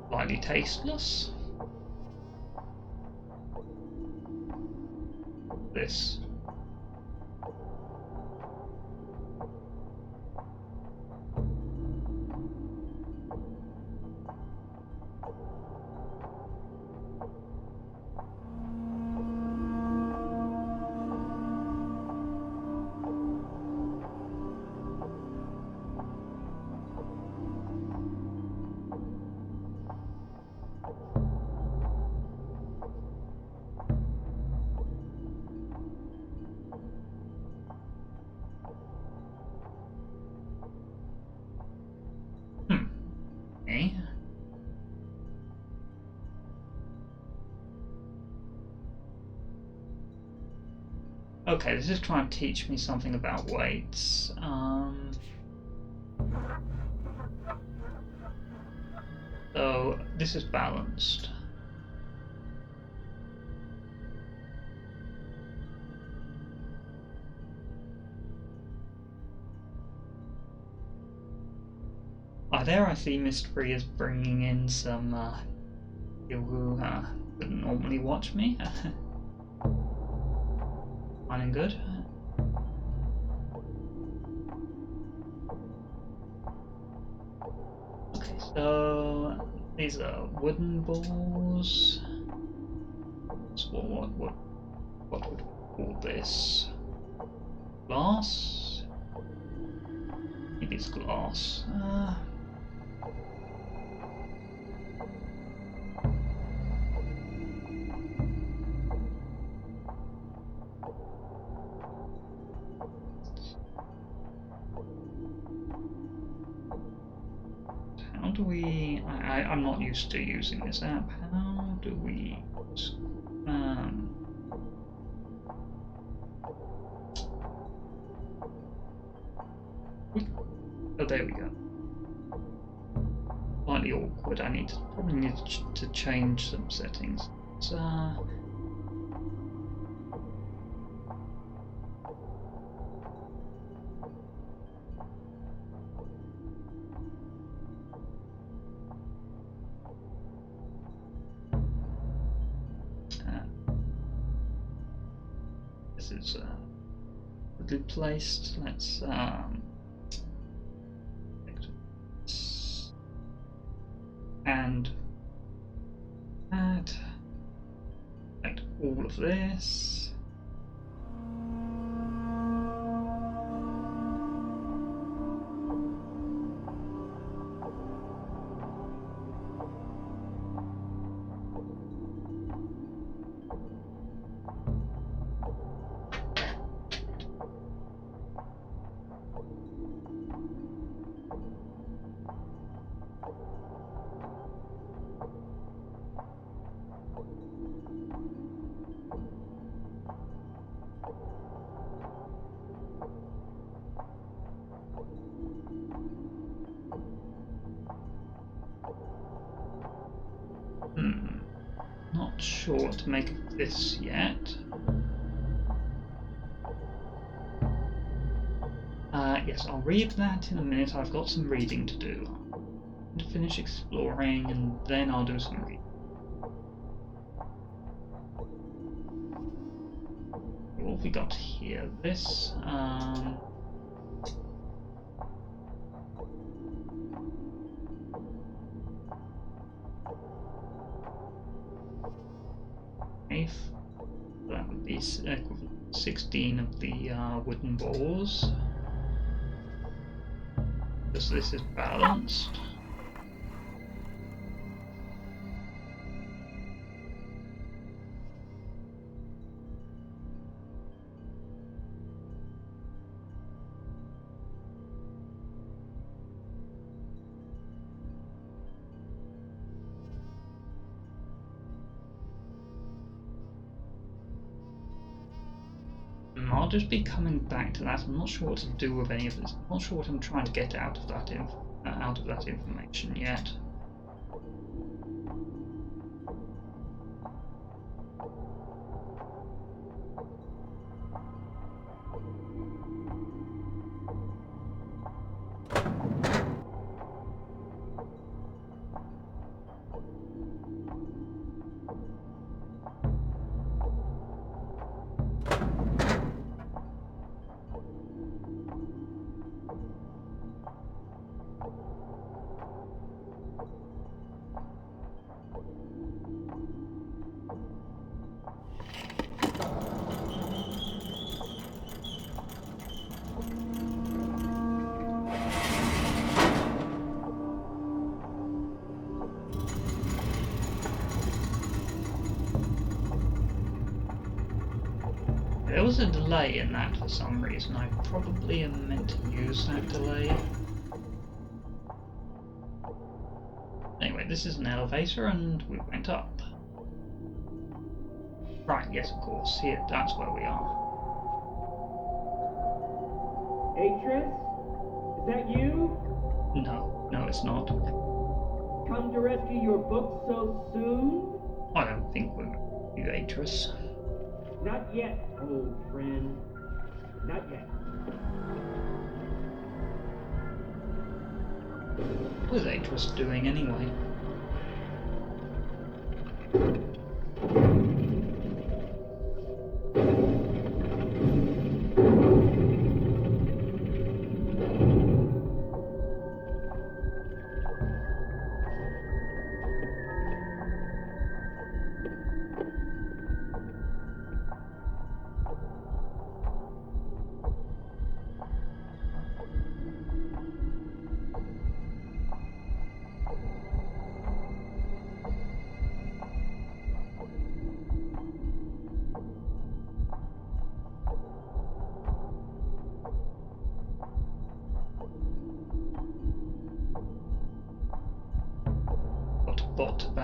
Slightly tasteless. This. Okay. Okay, this is trying to teach me something about weights. So this is balanced. There I see Myst is bringing in some people who wouldn't normally watch me. Fine and good. Okay, so these are wooden balls. So what would we call this? Glass? Maybe it's glass. How do we... I'm not used to using this app. How do we... Oh, there we go. Slightly awkward. I probably need to change some settings. This is good placed. Let's and add all of this. Not sure what to make of this yet. Yes, I'll read that in a minute. I've got some reading to do. To finish exploring, and then I'll do some reading. What have we got here? This. That would be equivalent to 16 of the wooden balls. Because this is balanced. I'll just be coming back to that. I'm not sure what to do with any of this. I'm not sure what I'm trying to get out of that information yet. There was a delay in that for some reason. I probably am meant to use that delay. Anyway, this is an elevator and we went up. Right, yes, of course. Here, that's where we are.
Atris? Is that you?
No, it's not.
Come to rescue your book so soon?
I don't think we're you, Atris.
Not yet, old friend. Not yet.
What is Atris doing anyway?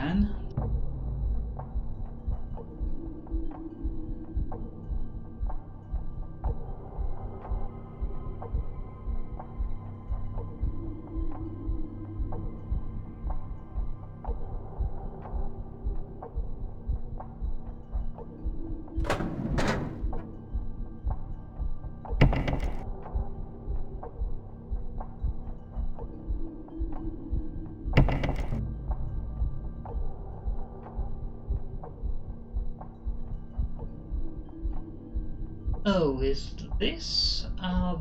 can. Oh, is this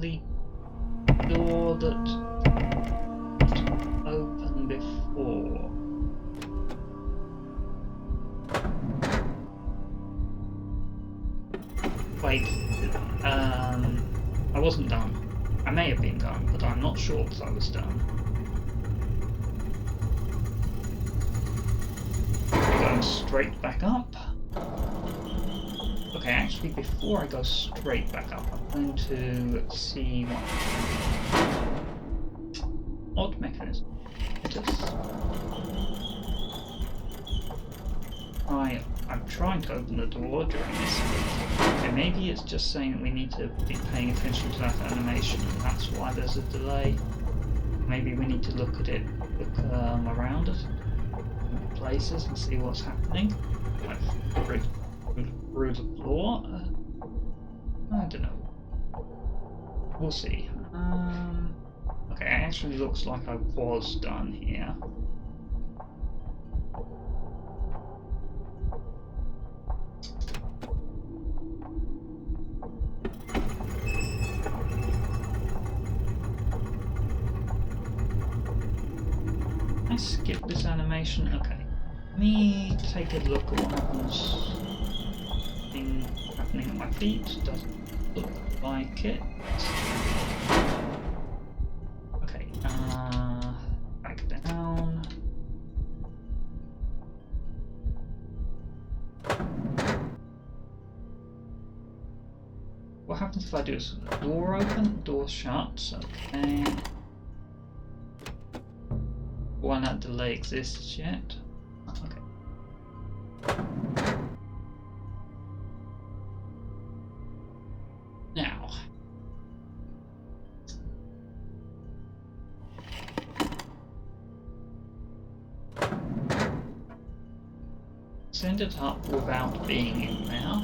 the door that opened before? Wait, I wasn't done. I may have been done, but I'm not sure that I was done. Going straight back up. Okay, actually, before I go straight back up, I'm going to see what odd mechanism it is. I'm trying to open the door during this, but okay, maybe it's just saying that we need to be paying attention to that animation, and that's why there's a delay. Maybe we need to look at it, look around it, in places, and see what's happening. Like through the floor. I don't know. We'll see. Okay, it actually looks like I was done here. I skip this animation. Okay. Let me take a look at what happens. Happening at my feet. Doesn't look like it. Okay. Back down. What happens if I do this? Door open, door shut. Okay. Why that delay exists yet? Okay. Now. Send it up without being in there.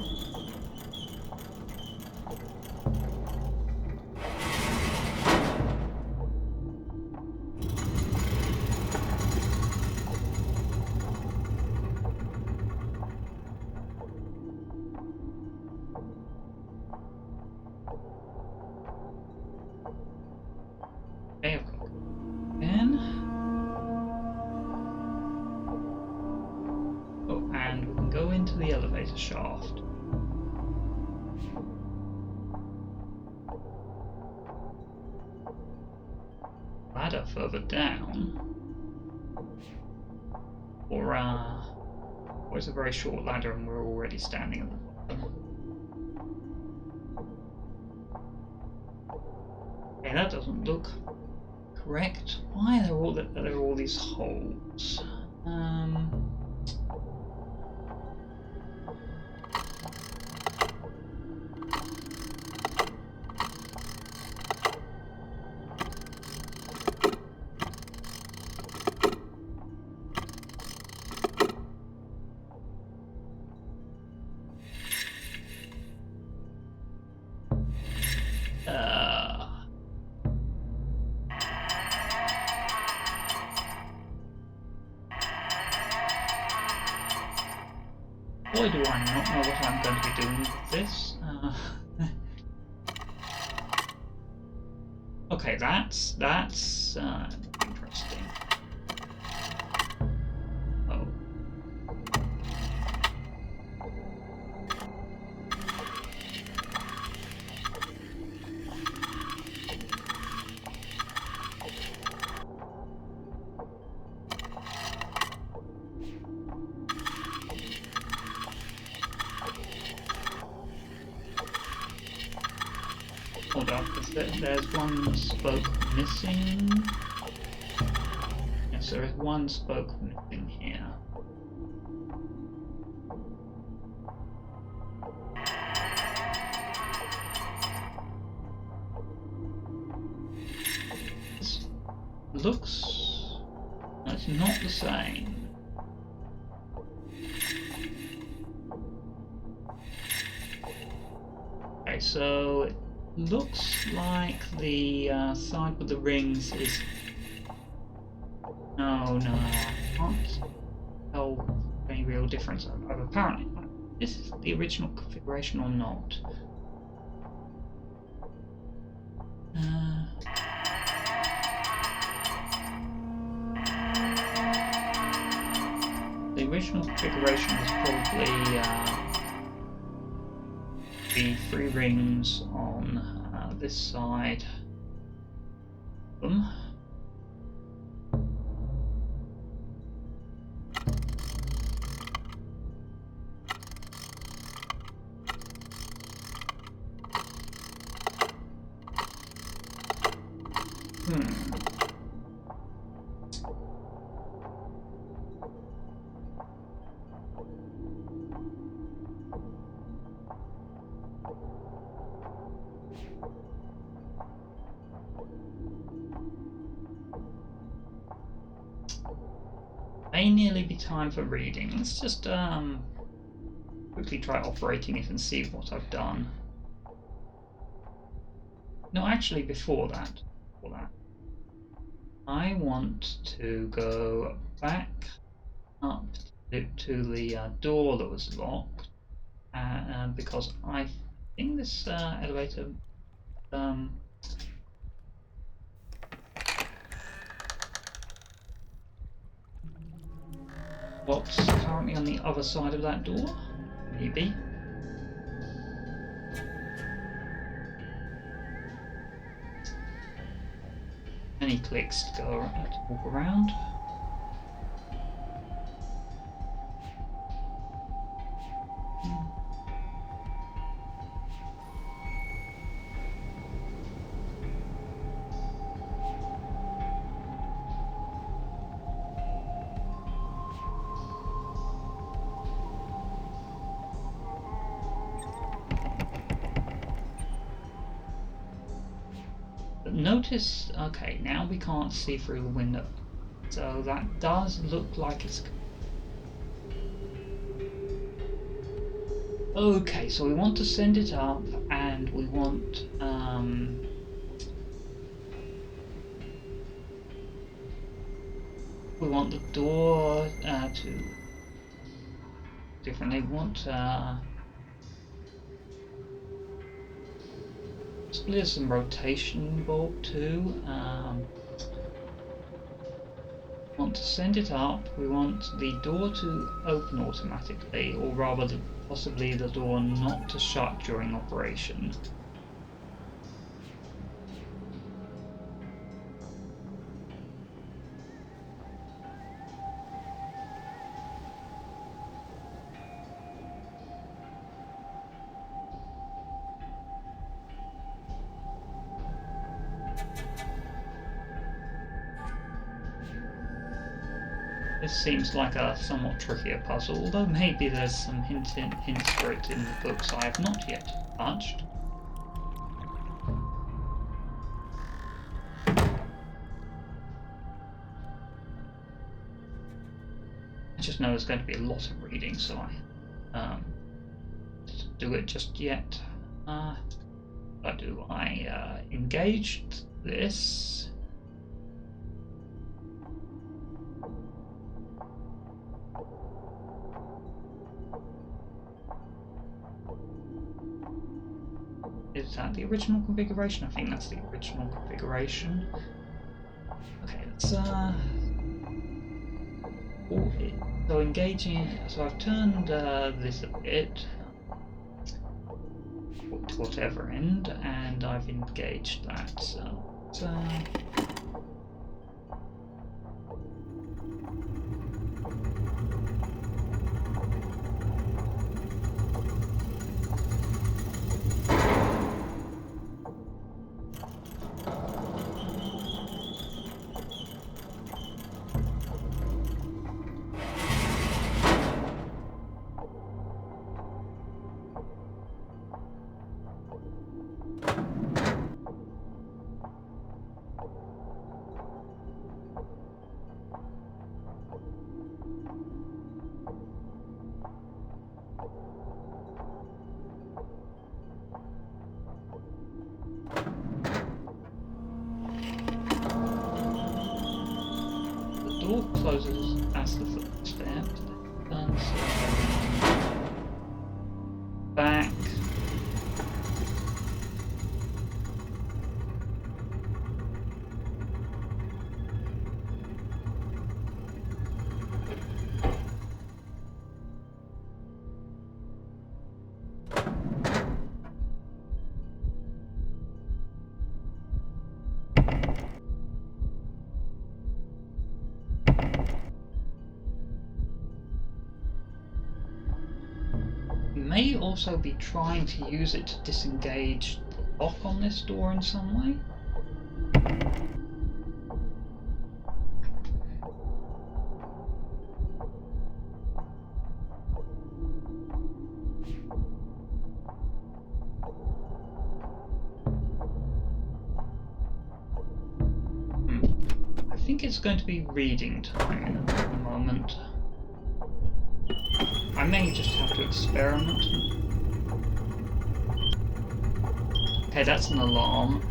Shaft. Ladder further down, or it's a very short ladder and we're already standing at the bottom. Okay, that doesn't look correct. Why are there all these holes? Boy, do I not know what I'm going to be doing with this. Okay, that's interesting. Oh. Hold up, there's one spoke missing. Yes, there is one spoke missing here. looks... It's not the same. Okay, so it looks like the side with the rings is... No, I can't tell any real difference. Apparently, this is the original configuration or not. The original configuration was probably the 3 rings on this side. May nearly be time for reading. Let's just quickly try operating it and see what I've done. No, actually, before that, I want to go back up to the door that was locked, because I think this elevator. What's currently on the other side of that door? Maybe. Any clicks to go to walk around. Notice, okay, now we can't see through the window, so that does look like it's... Okay, so we want to send it up, and we want the door to differently. We want there's some rotation involved too. Want to send it up. We want the door to open automatically, or rather, possibly the door not to shut during operation. This seems like a somewhat trickier puzzle, although maybe there's some hints for it in the books I have not yet touched. I just know there's going to be a lot of reading, so I didn't do it just yet. I engaged this. Is that the original configuration? I think that's the original configuration. Okay, let's so engaging. So I've turned this a bit to whatever end, and I've engaged that. So suppose that's the first step. And so back. May also be trying to use it to disengage the lock on this door in some way. I think it's going to be reading time in a moment. I may just have to experiment. Okay, that's an alarm.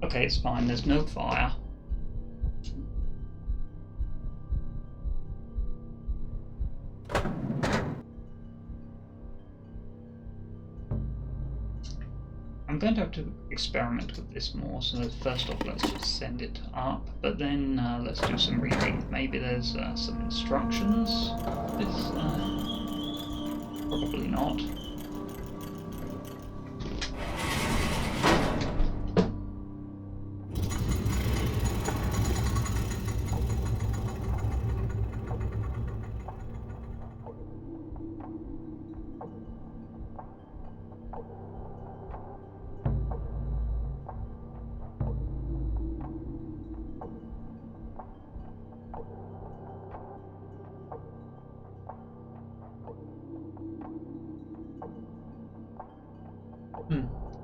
Okay, it's fine, there's no fire. I'm going to have to experiment with this more, so first off let's just send it up, but then let's do some reading. Maybe there's some instructions. This, probably not.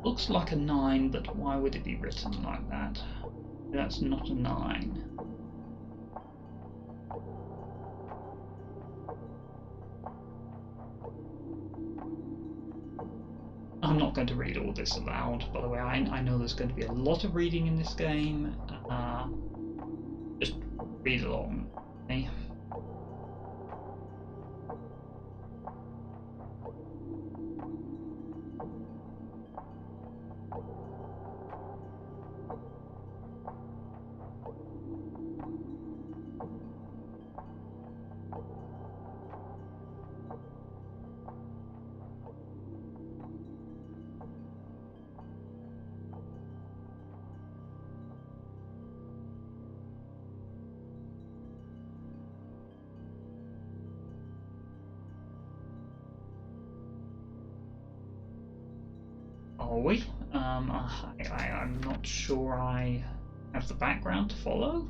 Looks like a 9, but why would it be written like that? That's not a 9. I'm not going to read all this aloud, by the way. I know there's going to be a lot of reading in this game. Just read along. Okay? Are we? I'm not sure I have the background to follow.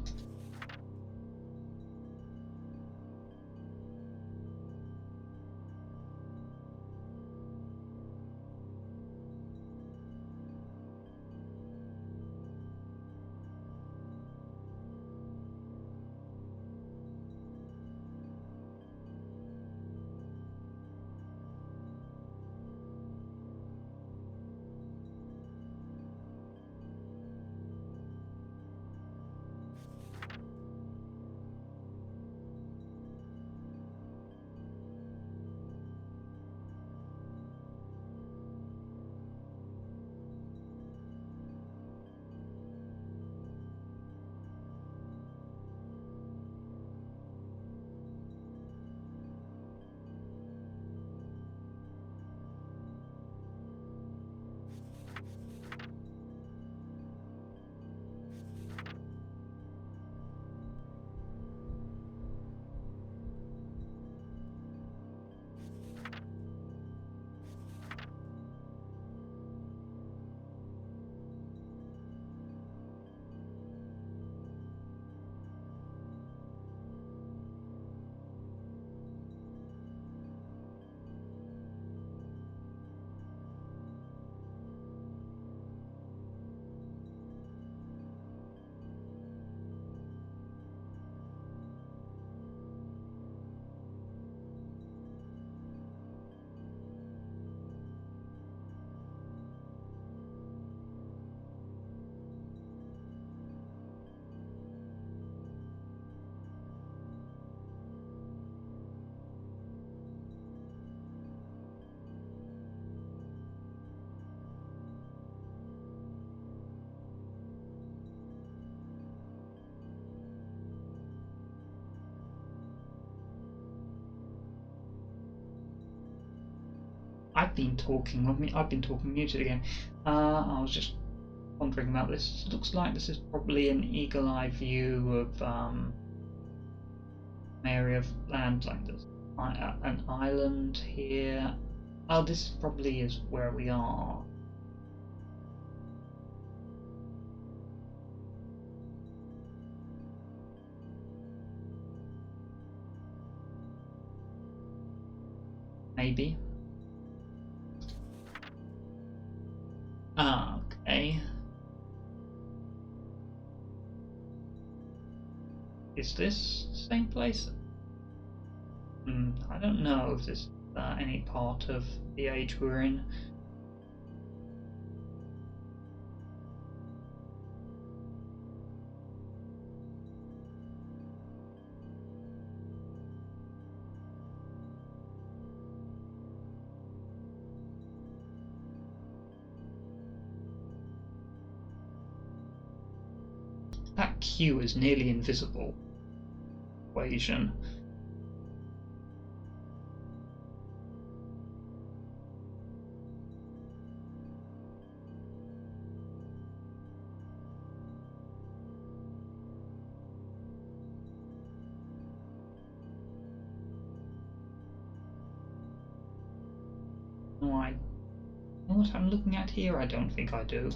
I've been talking muted again. I was just wondering about this. It looks like this is probably an eagle-eye view of an area of land. Like there's an island here. Oh, this probably is where we are. Maybe. Okay. Is this the same place? I don't know if this is any part of the age we're in. That Q is nearly invisible equation. No, I know what I'm looking at here? I don't think I do.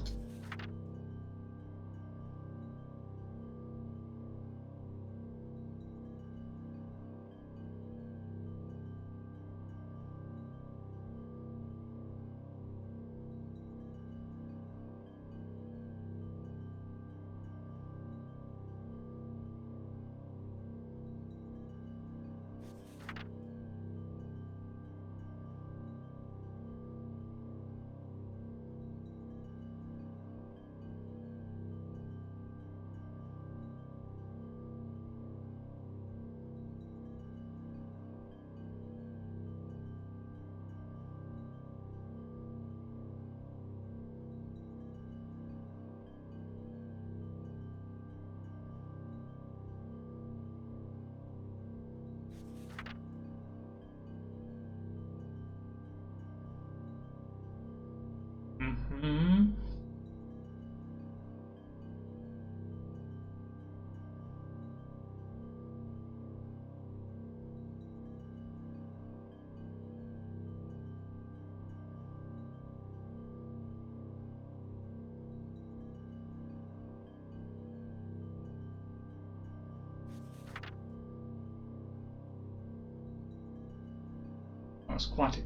That's quite a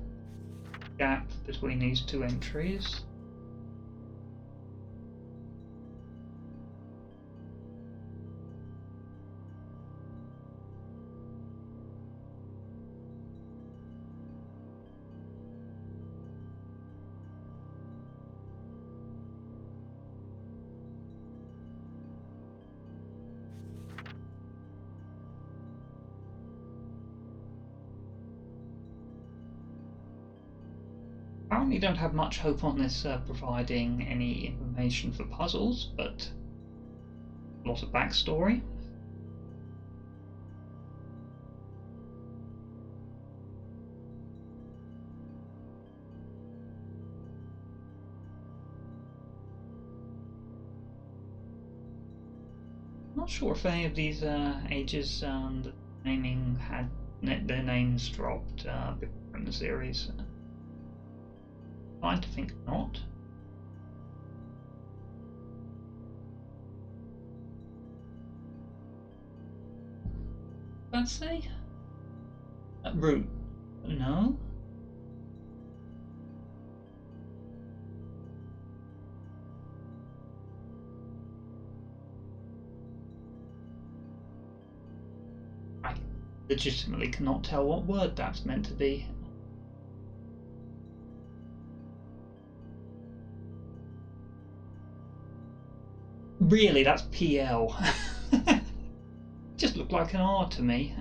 gap between these two entries. Apparently don't have much hope on this providing any information for puzzles, but a lot of backstory. Not sure if any of these ages the naming had their names dropped before in the series. Trying to think not. I'd say root. No. I legitimately cannot tell what word that's meant to be. Really, that's PL. Just looked like an R to me.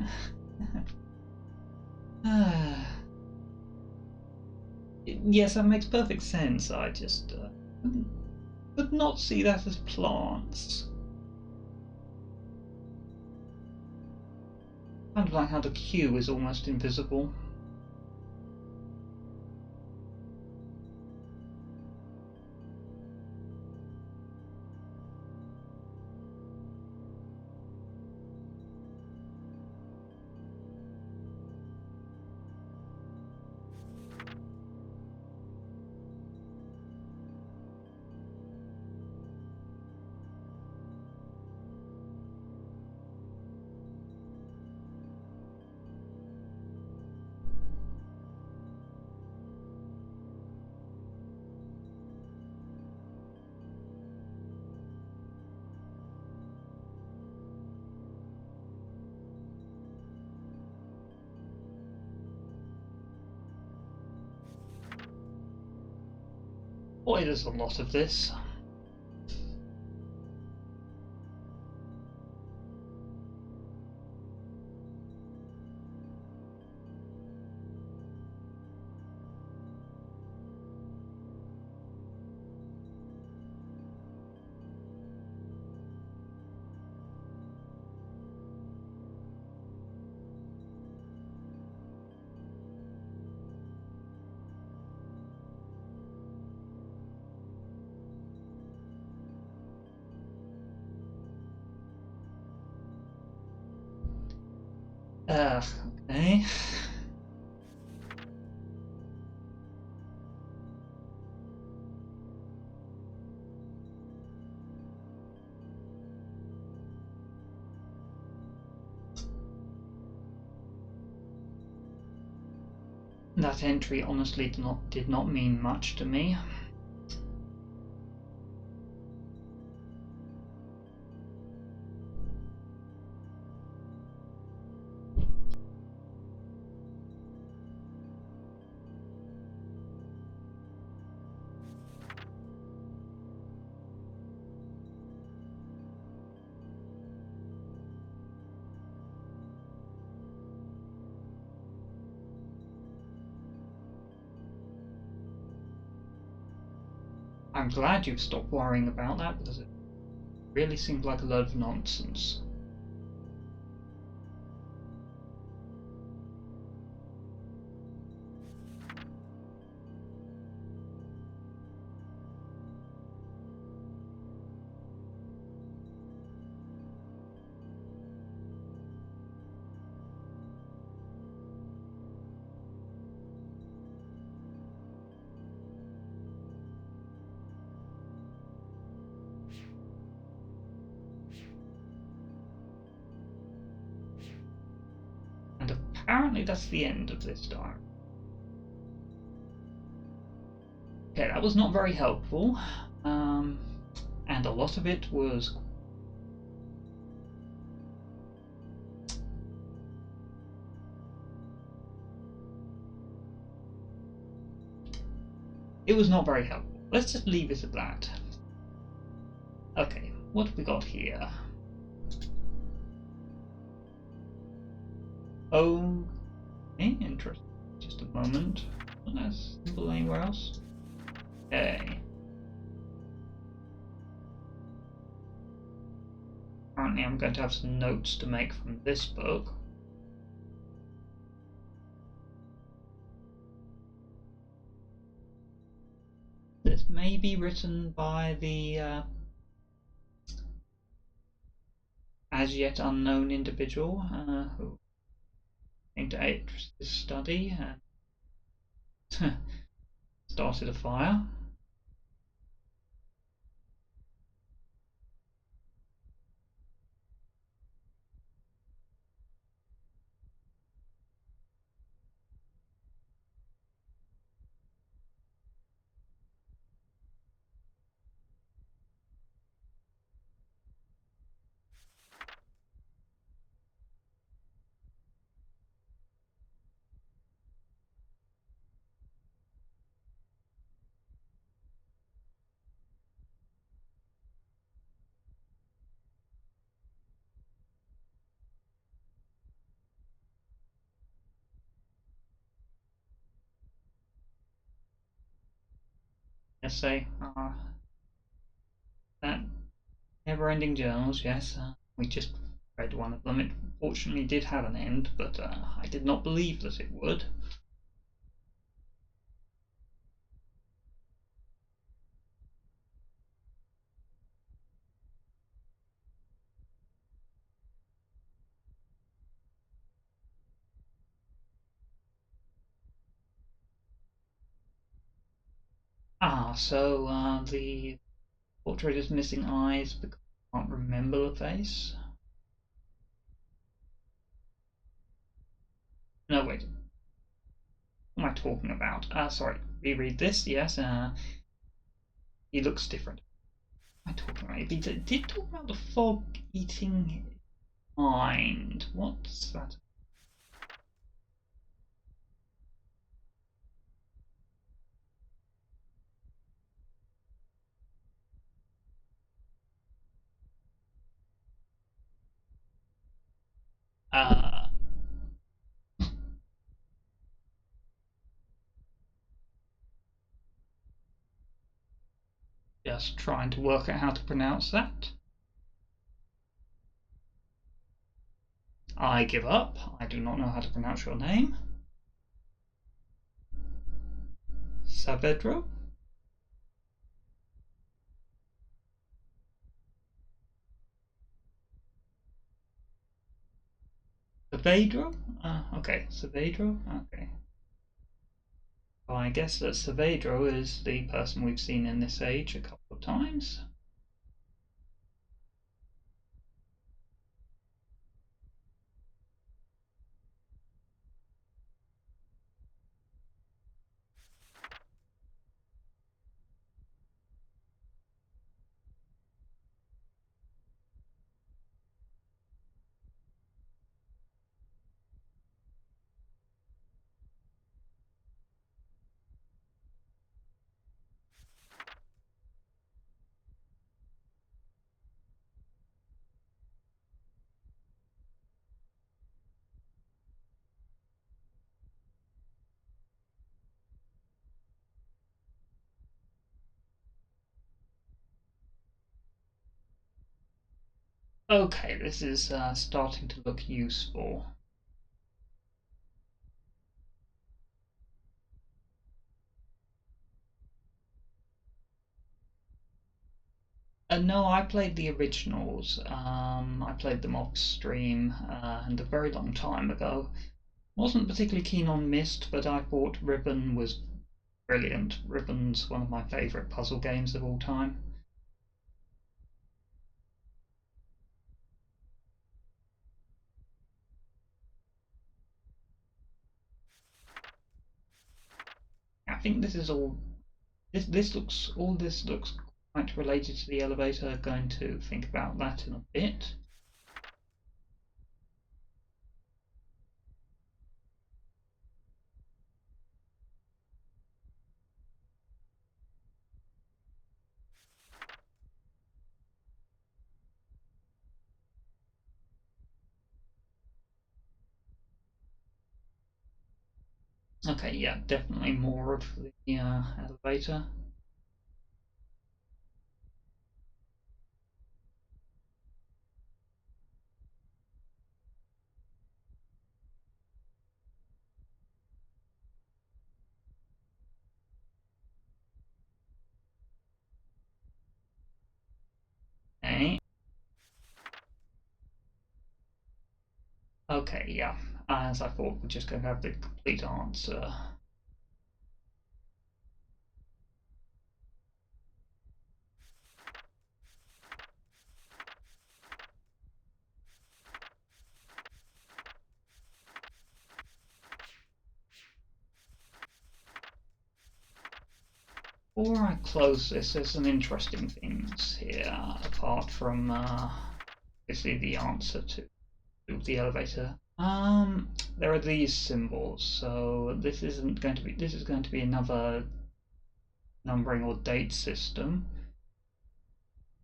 Yes, that makes perfect sense. I just could not see that as plants. Kind of like how the Q is almost invisible. Boy, there's a lot of this. Okay. That entry honestly did not mean much to me. I'm glad you've stopped worrying about that, because it really seemed like a load of nonsense. And apparently that's the end of this diary. Okay, that was not very helpful. And a lot of it was not very helpful. Let's just leave it at that. Okay, what have we got here? Oh, interesting. Just a moment. Wasn't that symbol anywhere else? Okay. Apparently I'm going to have some notes to make from this book. This may be written by the as yet unknown individual who came to Atris's study and started a fire. Essay. That never-ending journals, yes. We just read one of them. It fortunately did have an end, but I did not believe that it would. So the portrait is missing eyes because I can't remember the face. No, wait. What am I talking about? Sorry. Reread this. Yes. He looks different. What am I talking about? He did talk about the fog eating mind. What's that? just trying to work out how to pronounce that. I give up. I do not know how to pronounce your name. Saavedro? Saavedro? Okay, Saavedro? Okay. Well, I guess that Saavedro is the person we've seen in this age a couple of times. Okay, this is starting to look useful. No, I played the originals. I played them off stream and a very long time ago. Wasn't particularly keen on Myst, but I thought Ribbon was brilliant. Ribbon's one of my favourite puzzle games of all time. I think this is all. This looks all this looks quite related to the elevator. Going to think about that in a bit. Okay, yeah, definitely more of the elevator. Okay. Okay, yeah. As I thought, we're just going to have the complete answer. Before I close this, there's some interesting things here, apart from obviously the answer to the elevator. There are these symbols, so this isn't going to be. This is going to be another numbering or date system.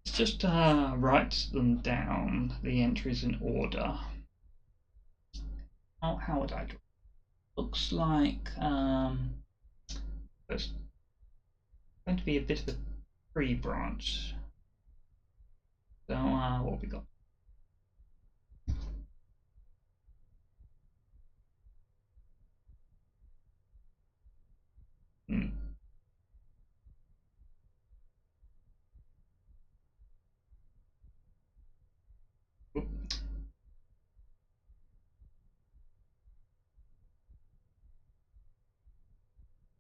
Let's just write them down, the entries in order. How would I do it? Looks like there's going to be a bit of a tree branch. So what have we got? Hmm. Oop.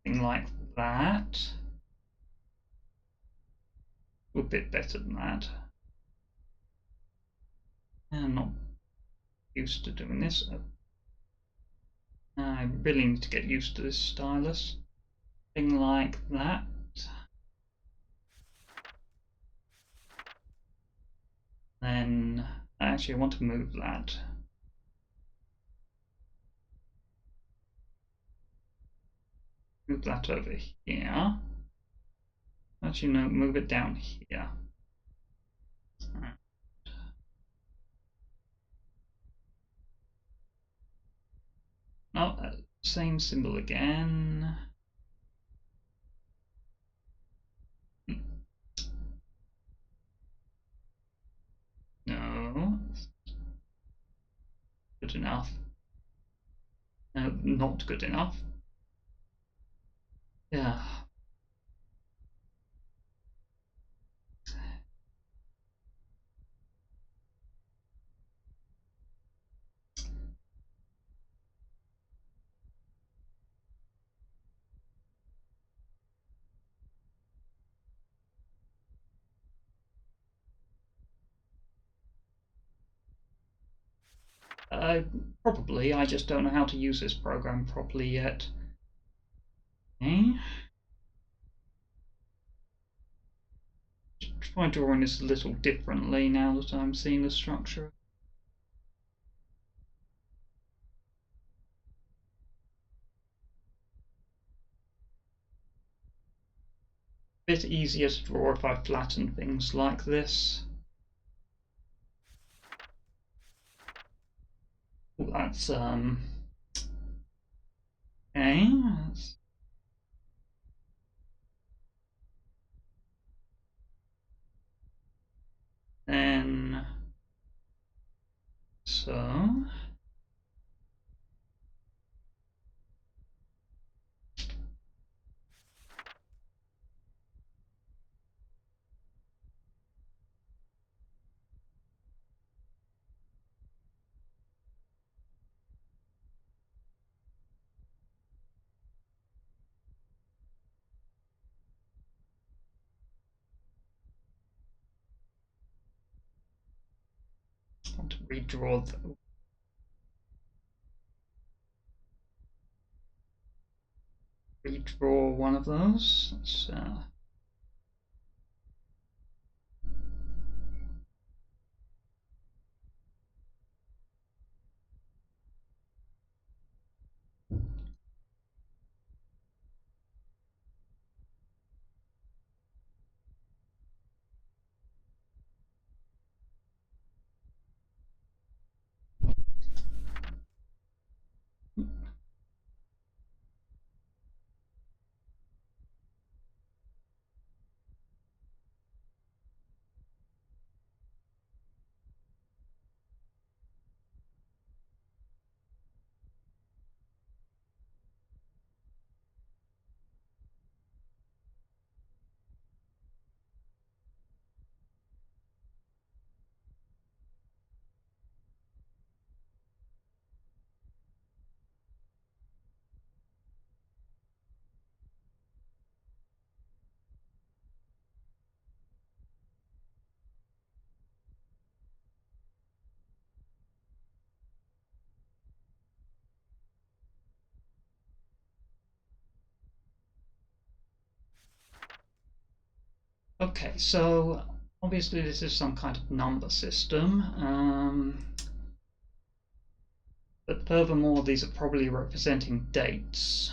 Something like that. A bit better than that. I'm not used to doing this. I really need to get used to this stylus. Thing like that. Then actually I want to move that. Move that over here. Actually no, move it down here. Oh, same symbol again. good enough. No, not good enough. Yeah. Probably, I just don't know how to use this program properly yet. Okay. Try drawing this a little differently now that I'm seeing the structure. A bit easier to draw if I flatten things like this. Ooh, that's okay. Then so. I want to redraw one of those. Let's, okay, so obviously this is some kind of number system. But furthermore, these are probably representing dates.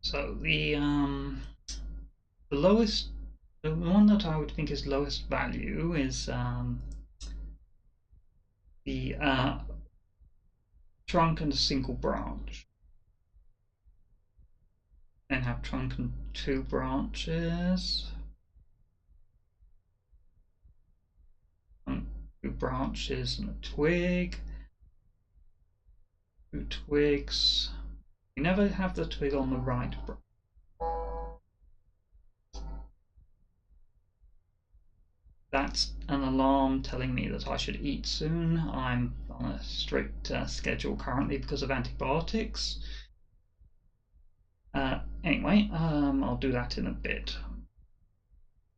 So the lowest, the one that I would think is lowest value is the trunk and a single branch. Then have trunk and two branches. And two branches and a twig. Two twigs. You never have the twig on the right branch. That's an alarm telling me that I should eat soon. I'm on a strict schedule currently because of antibiotics. Anyway, I'll do that in a bit.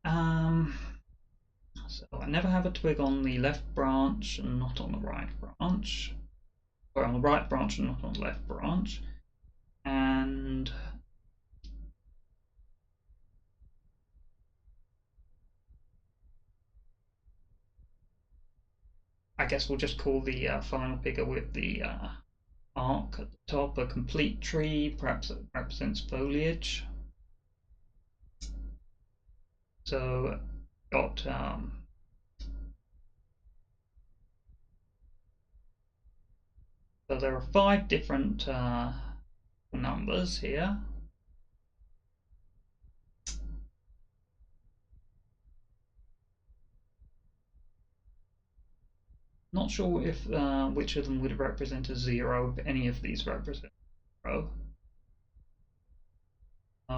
So I never have a twig on the left branch and not on the right branch. Or on the right branch and not on the left branch. And I guess we'll just call the final figure with the arc at the top a complete tree. Perhaps it represents foliage. So got So there are 5 different numbers here. Not sure if which of them would represent a 0, if any of these represent a 0.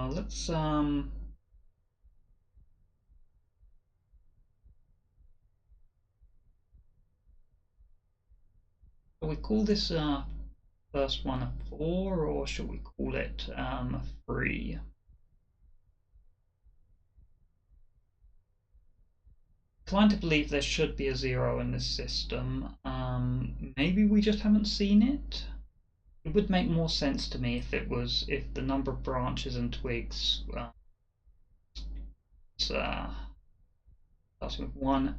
Let's shall we call this first one a 4, or shall we call it a 3? Inclined to believe there should be a 0 in this system. Maybe we just haven't seen it. It would make more sense to me if the number of branches and twigs starting with 1.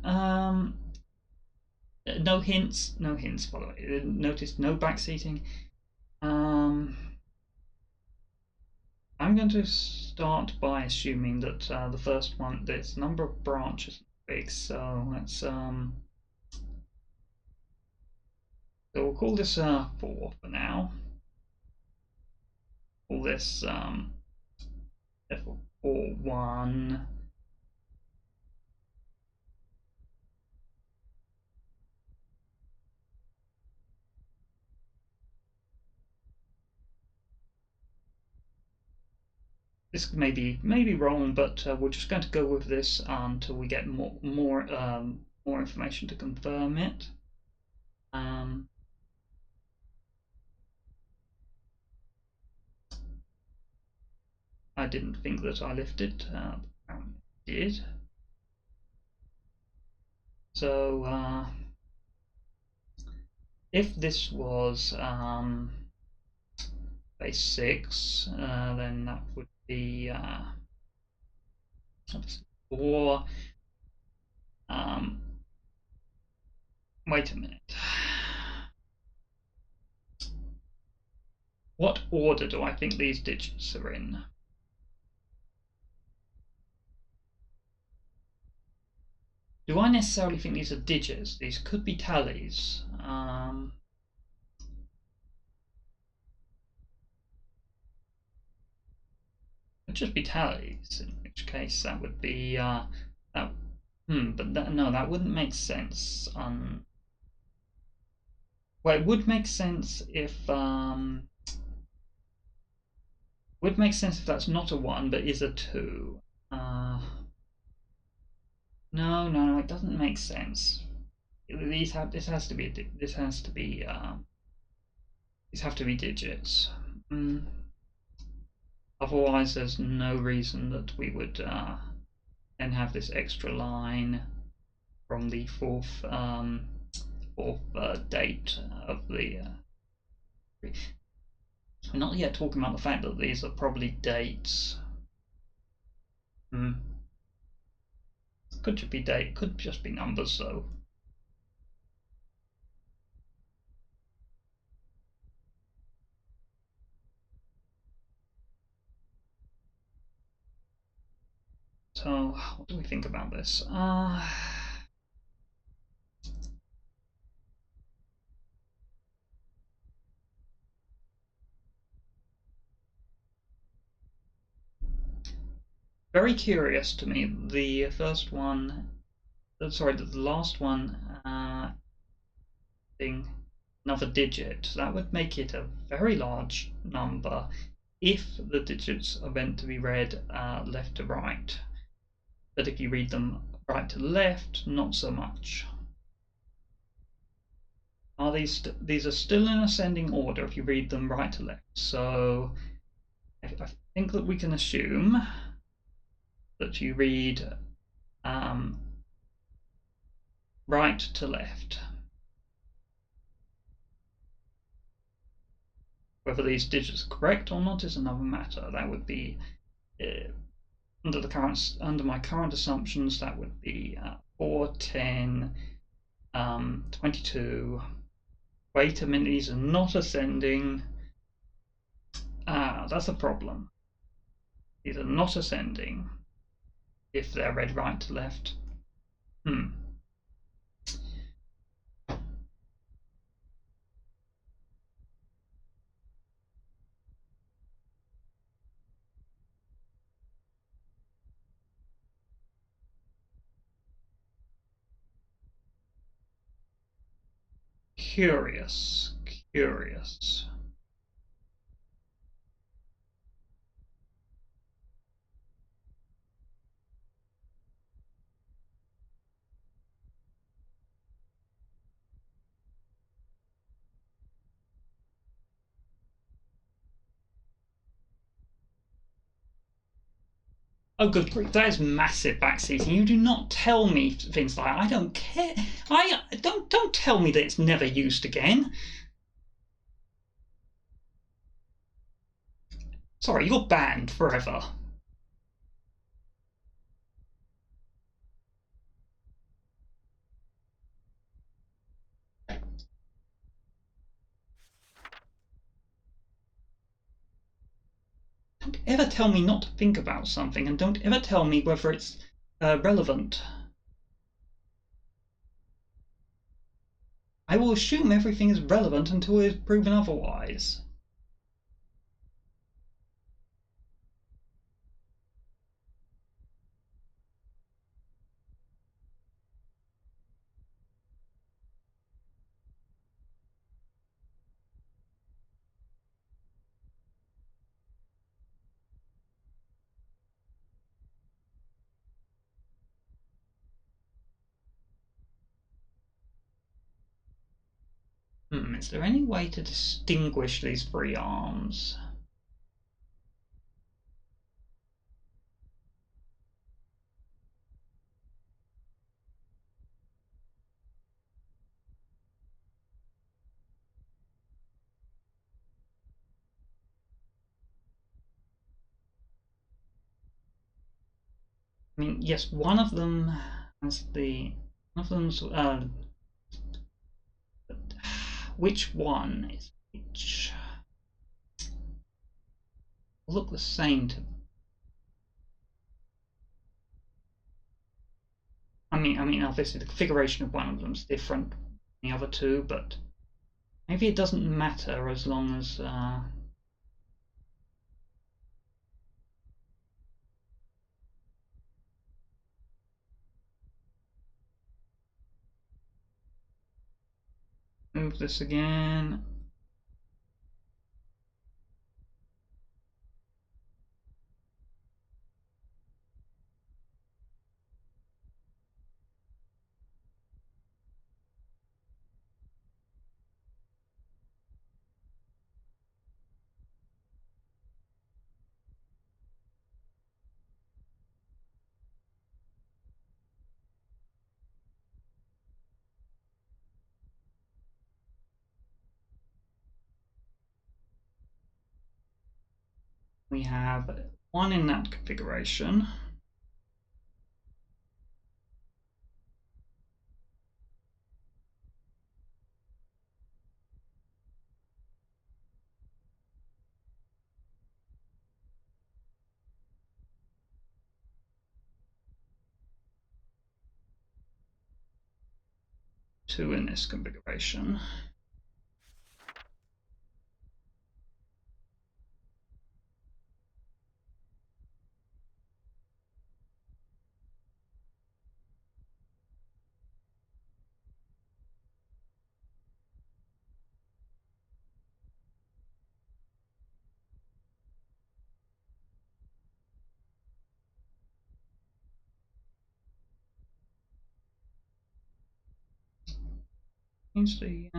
No hints, by the way. Notice no backseating. I'm going to start by assuming that the first one, there's number of branches and twigs. So let's so we'll call this 4 for now. Call this therefore 4 1. This may be wrong, but we're just going to go with this until we get more information to confirm it. I didn't think that I lifted, but I did. So if this was base 6, then that would be 4. Wait a minute. What order do I think these digits are in? Do I necessarily think these are digits? These could be tallies. It'd just be tallies, in which case that would be that. But no, that wouldn't make sense. Well, it would make sense if that's not a 1 but is a 2. No, it doesn't make sense. These have to be digits. Otherwise, there's no reason that we would then have this extra line from the fourth date of the. We're not yet talking about the fact that these are probably dates. Could just be date. Could just be numbers though. So, what do we think about this? Very curious to me. The first one, sorry, the last one, thing, another digit. That would make it a very large number if the digits are meant to be read left to right. But if you read them right to left, not so much. Are these are still in ascending order if you read them right to left? So I think that we can assume that you read right to left. Whether these digits are correct or not is another matter. That would be under my current assumptions. That would be 4, 10, 22. Wait a minute, these are not ascending. That's a problem. These are not ascending if they're read right to left. Curious. Curious. Oh, good grief! That is massive backseating. You do not tell me things like that. I don't care. I don't tell me that it's never used again. Sorry, you're banned forever. Don't ever tell me not to think about something, and don't ever tell me whether it's relevant. I will assume everything is relevant until it is proven otherwise. Is there any way to distinguish these three arms? I mean, yes, one of them has the. One of them's. Which one is which? Look the same to. I mean, obviously the configuration of one of them is different from the other two, but maybe it doesn't matter as long as. Move this again. We have one in that configuration. Two in this configuration. Change the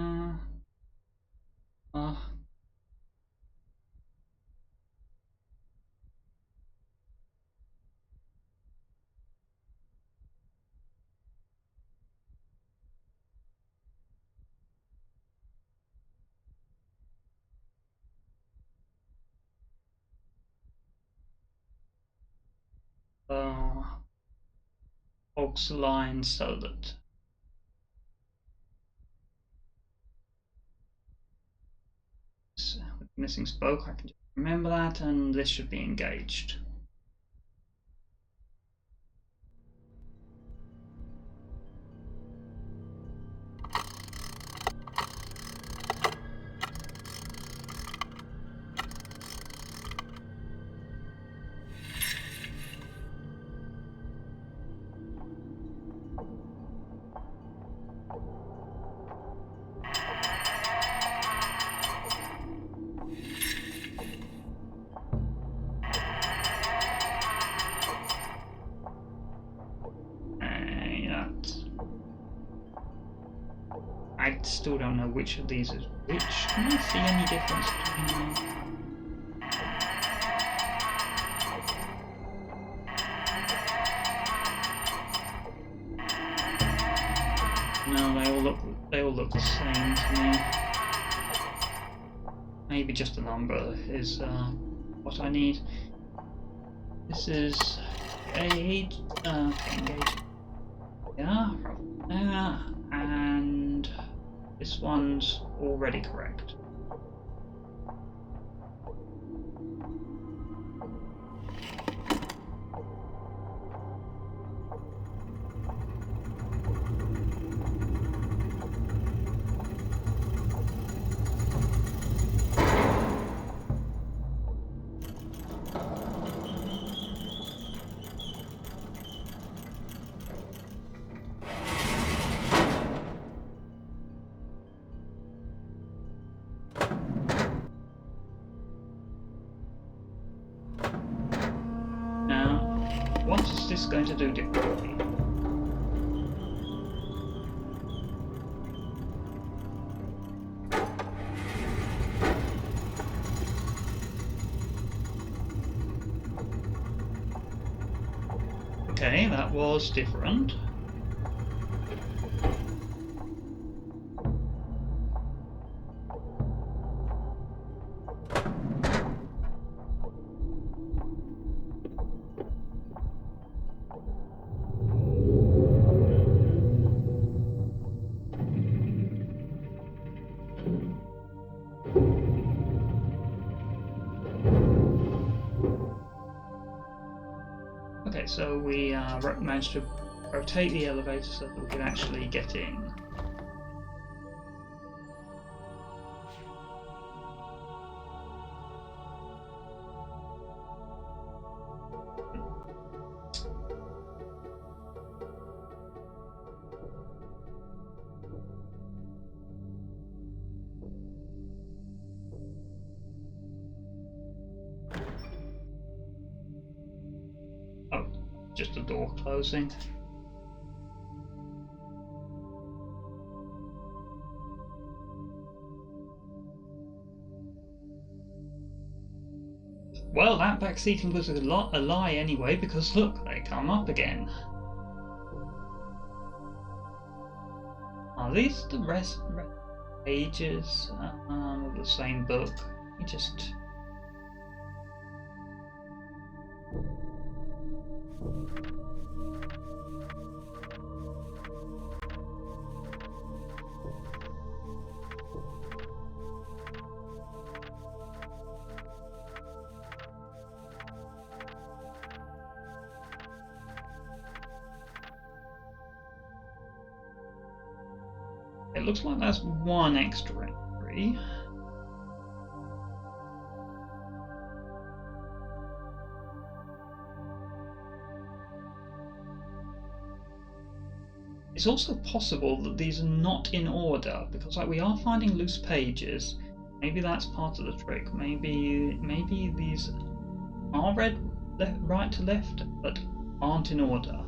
Hogs line so that with missing spoke I can just remember that, and this should be engaged. still don't know which of these is which. Can I see any difference between them? No, they all look the same to me. Maybe just the number is what I need. This is engage. Yeah, and this one's already correct. What is this going to do differently? Okay, that was different. Okay, so we managed to rotate the elevator so that we can actually get in. Oh, just a door closing. Well, that backseating was a lie anyway, because look, they come up again. Are these the rest pages of the same book? You just... It looks like that's one extra entry. It's also possible that these are not in order, because like we are finding loose pages. Maybe that's part of the trick. Maybe these are read right to left, but aren't in order.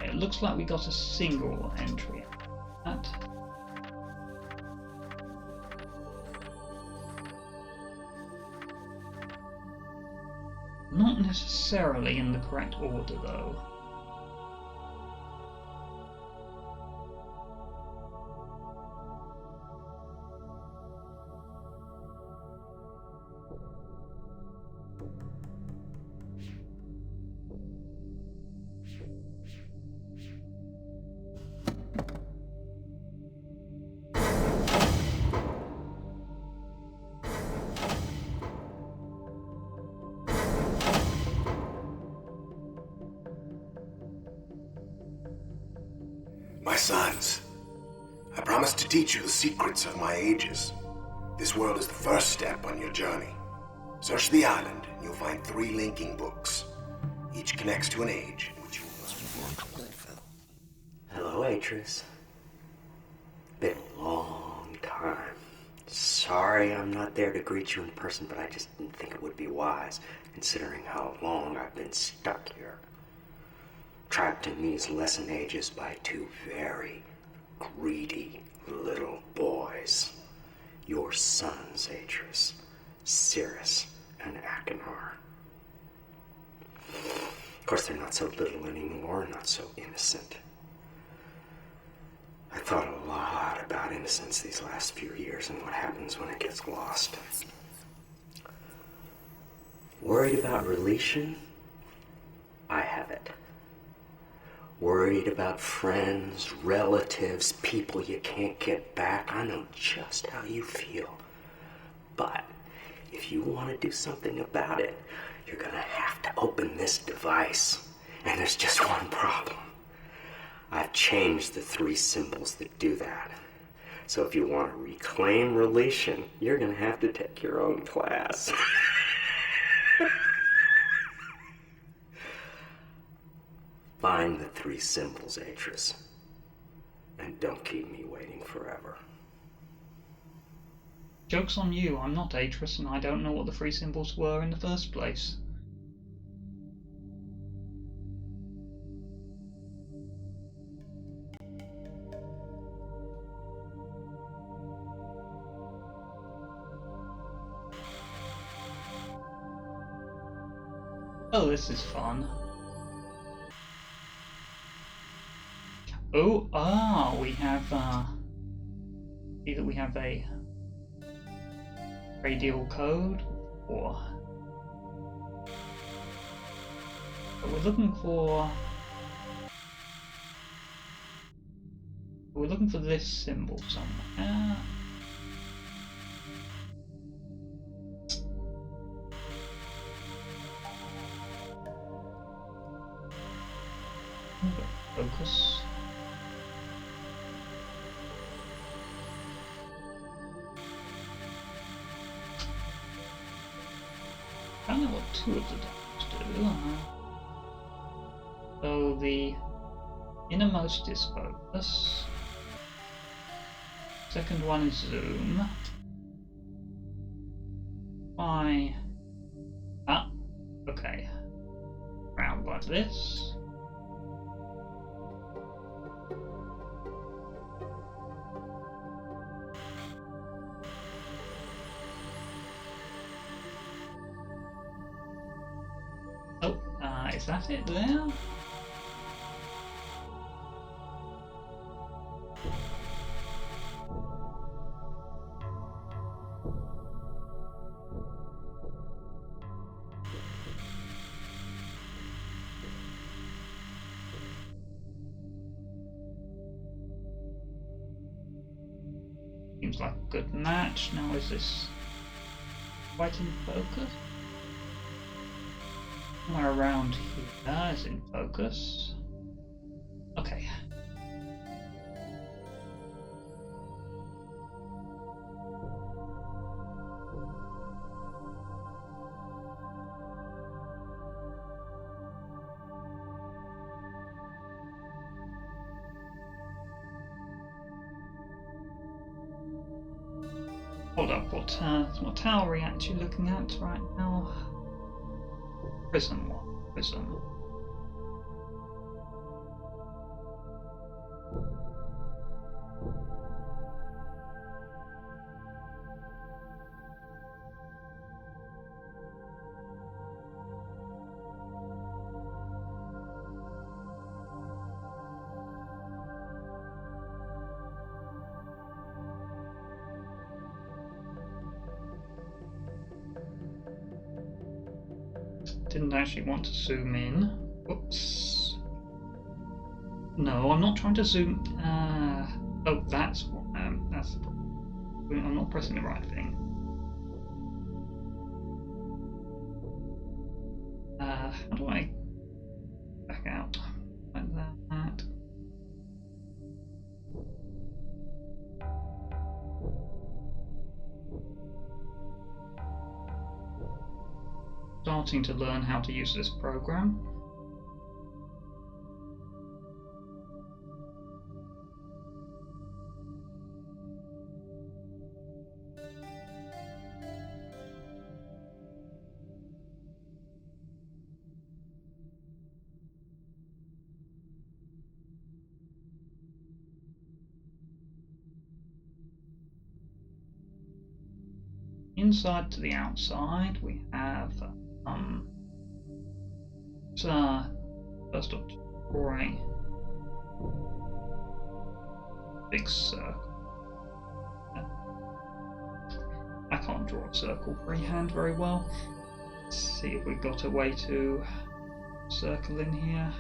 It looks like we got a single entry. That. Not necessarily in the correct order, though.
My sons, I promise to teach you the secrets of my ages. This world is the first step on your journey. Search the island, and you'll find 3 linking books. Each connects to an age, which you must fulfill.
Hello, Atreus. Been a long time. Sorry I'm not there to greet you in person, but I just didn't think it would be wise, considering how long I've been stuck here. Trapped in these lesson ages by 2 very greedy little boys. Your sons, Atreus, Cirrus, and Achenar. Of course, they're not so little anymore, not so innocent. I thought a lot about innocence these last few years and what happens when it gets lost. Worried about relation? I have it. Worried about friends, relatives, people you can't get back. I know just how you feel. But if you want to do something about it, you're gonna have to open this device. And there's just one problem. I've changed the 3 symbols that do that. So if you want to reclaim relation, you're gonna have to take your own class. Find the 3 symbols, Atreus. And don't keep me waiting forever.
Joke's on you, I'm not Atreus and I don't know what the 3 symbols were in the first place. Oh, this is fun. Oh, we have, either we have a radial code, or we're looking for this symbol somewhere. Focus. I don't know what 2 of the dials do. So the innermost is focus. Second one is zoom. Okay. Round like this. Is that it there? Seems like a good match. Now is this quite in focus? Somewhere around here is in focus. Okay. Hold up, what tower are we actually looking at right now? Prism one. Prism. Didn't actually want to zoom in. Whoops. No, I'm not trying to zoom. Oh, that's the problem. I'm not pressing the right thing. How do I back out like that? starting to learn how to use this program. Inside to the outside, we have first of drawing big circle. I can't draw a circle freehand very well. Let's see if we've got a way to circle in here.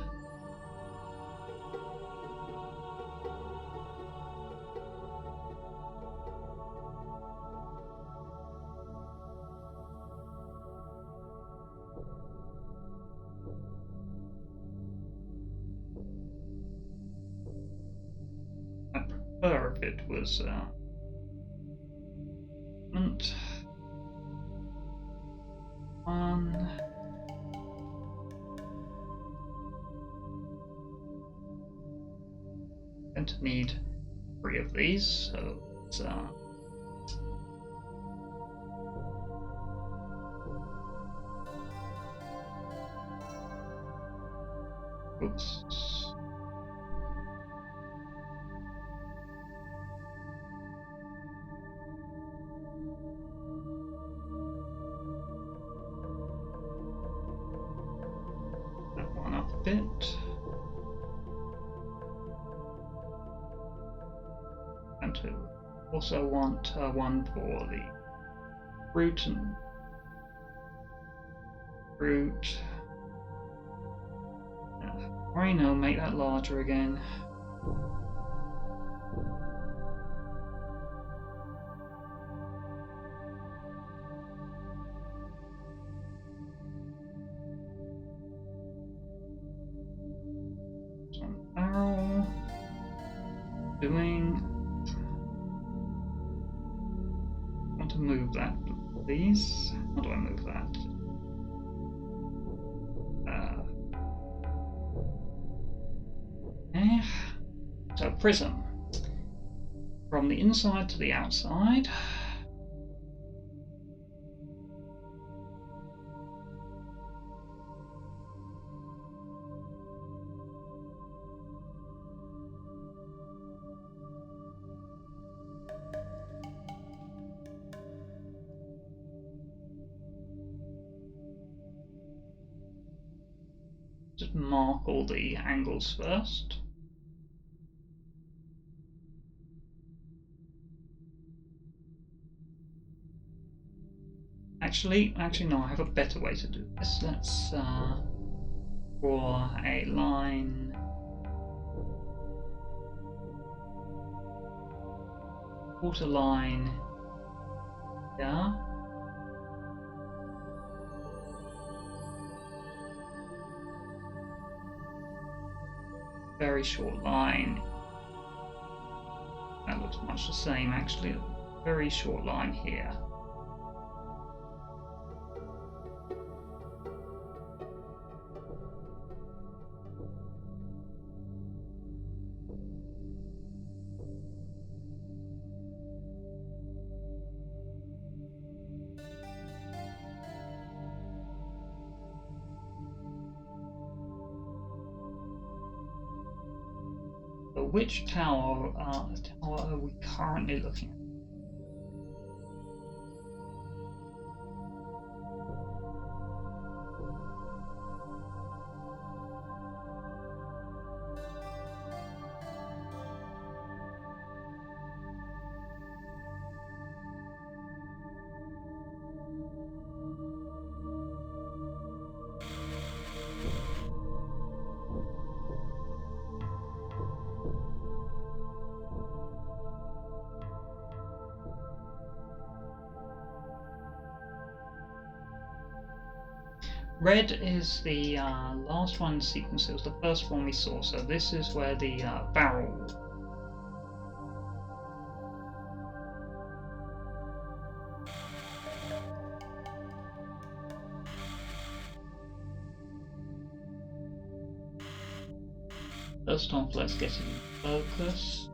If it was one, going to need 3 of these, so it's oops. Bit and to also want one for the root and root. I know, make that larger again. Want to move that, please. How do I move that? So prism from the inside to the outside. Just mark all the angles first. Actually no, I have a better way to do this. Let's draw a line water line here. Very short line. That looks much the same actually. Very short line here. Which tower are we currently looking at? Red is the last one in the sequence. It was the first one we saw, so this is where the barrel. First off, let's get in focus.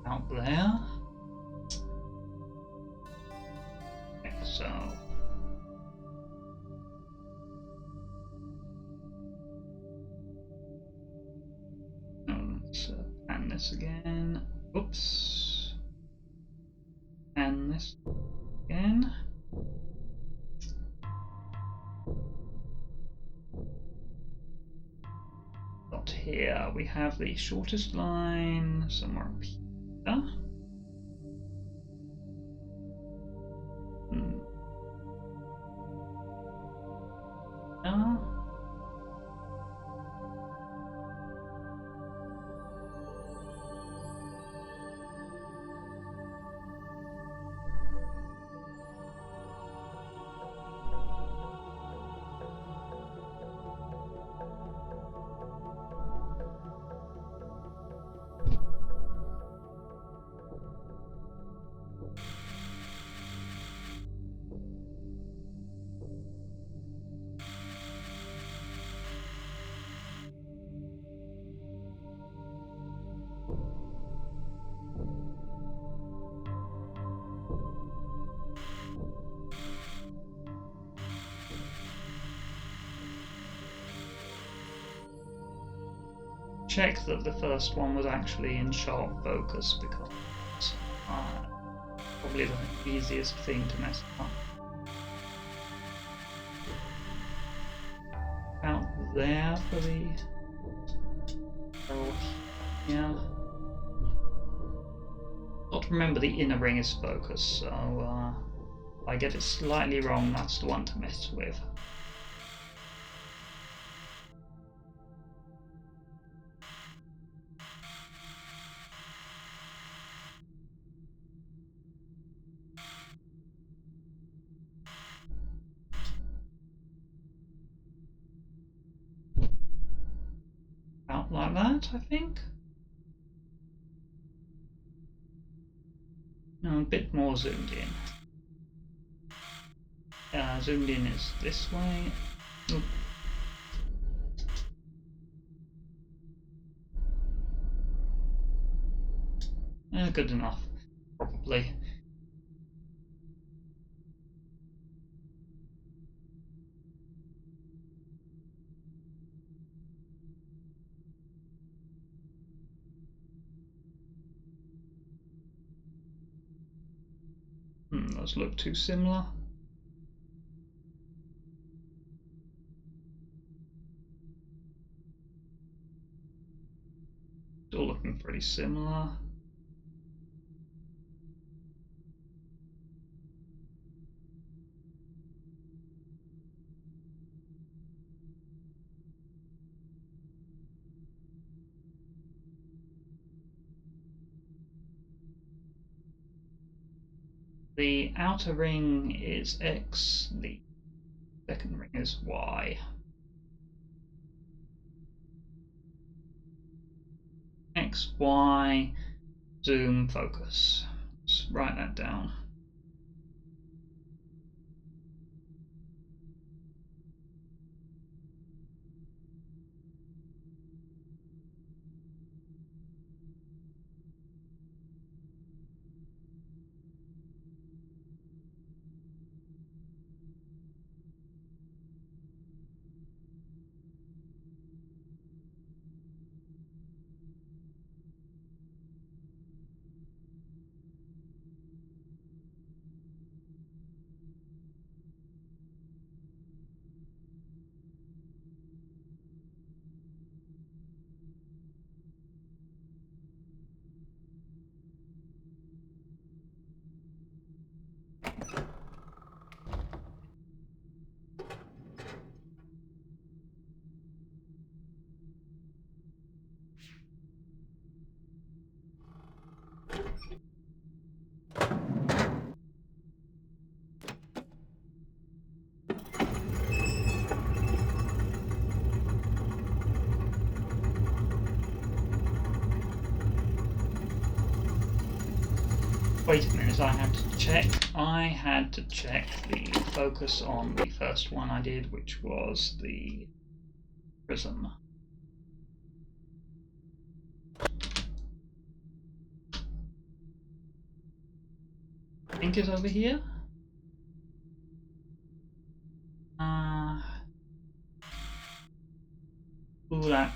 Out there. Okay, so let's pan this again. Oops. Pan this again. Got here we have the shortest line somewhere up here. Check that the first one was actually in sharp focus, because probably the easiest thing to mess up. Out there for the arrow here. Got to remember the inner ring is focus, so if I get it slightly wrong, that's the one to mess with. Out like that, I think. No, a bit more zoomed in. Zoomed in is this way. Oop. Good enough, probably. Those look too similar. Still looking pretty similar. The outer ring is X, the second ring is Y. X, Y, zoom, focus. Let's write that down. Wait a minute, I had to check. I had to check the focus on the first one I did, which was the prism. I think it's over here. Ooh, that.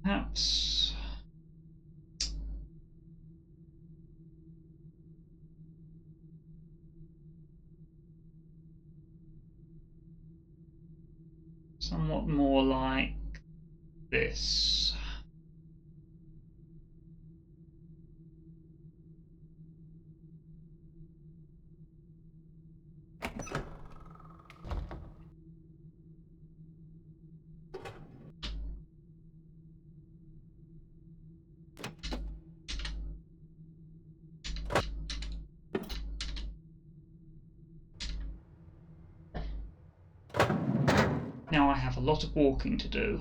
Perhaps. Somewhat more like this. Now I have a lot of walking to do.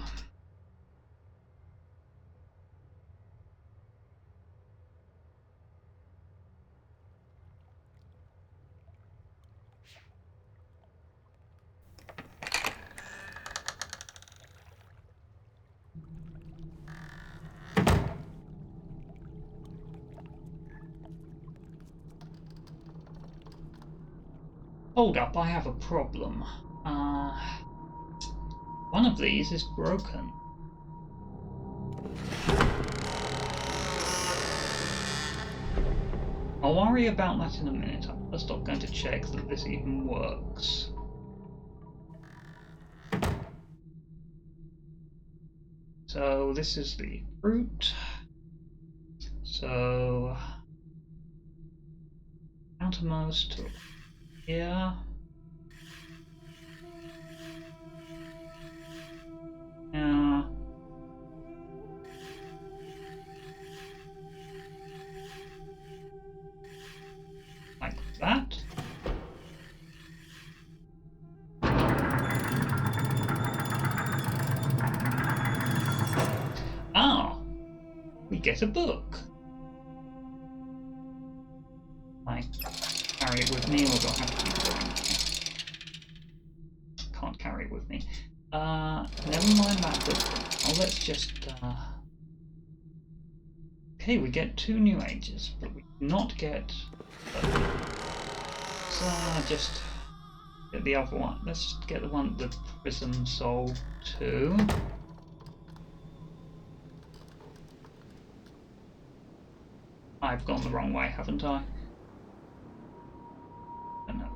Hold up, I have a problem. One of these is broken. I'll worry about that in a minute. I'm just not going to check that this even works. So this is the fruit. So outermost to here. Like that. Ah, we get a book. I carry it with me, or do I have to keep going? Can't carry it with me. Never mind that book. Oh, let's just. Okay, we get 2 new ages, but we do not get. Let's just get the other one. Let's just get the one the prism soul to. I've gone the wrong way, haven't I? Oh, no.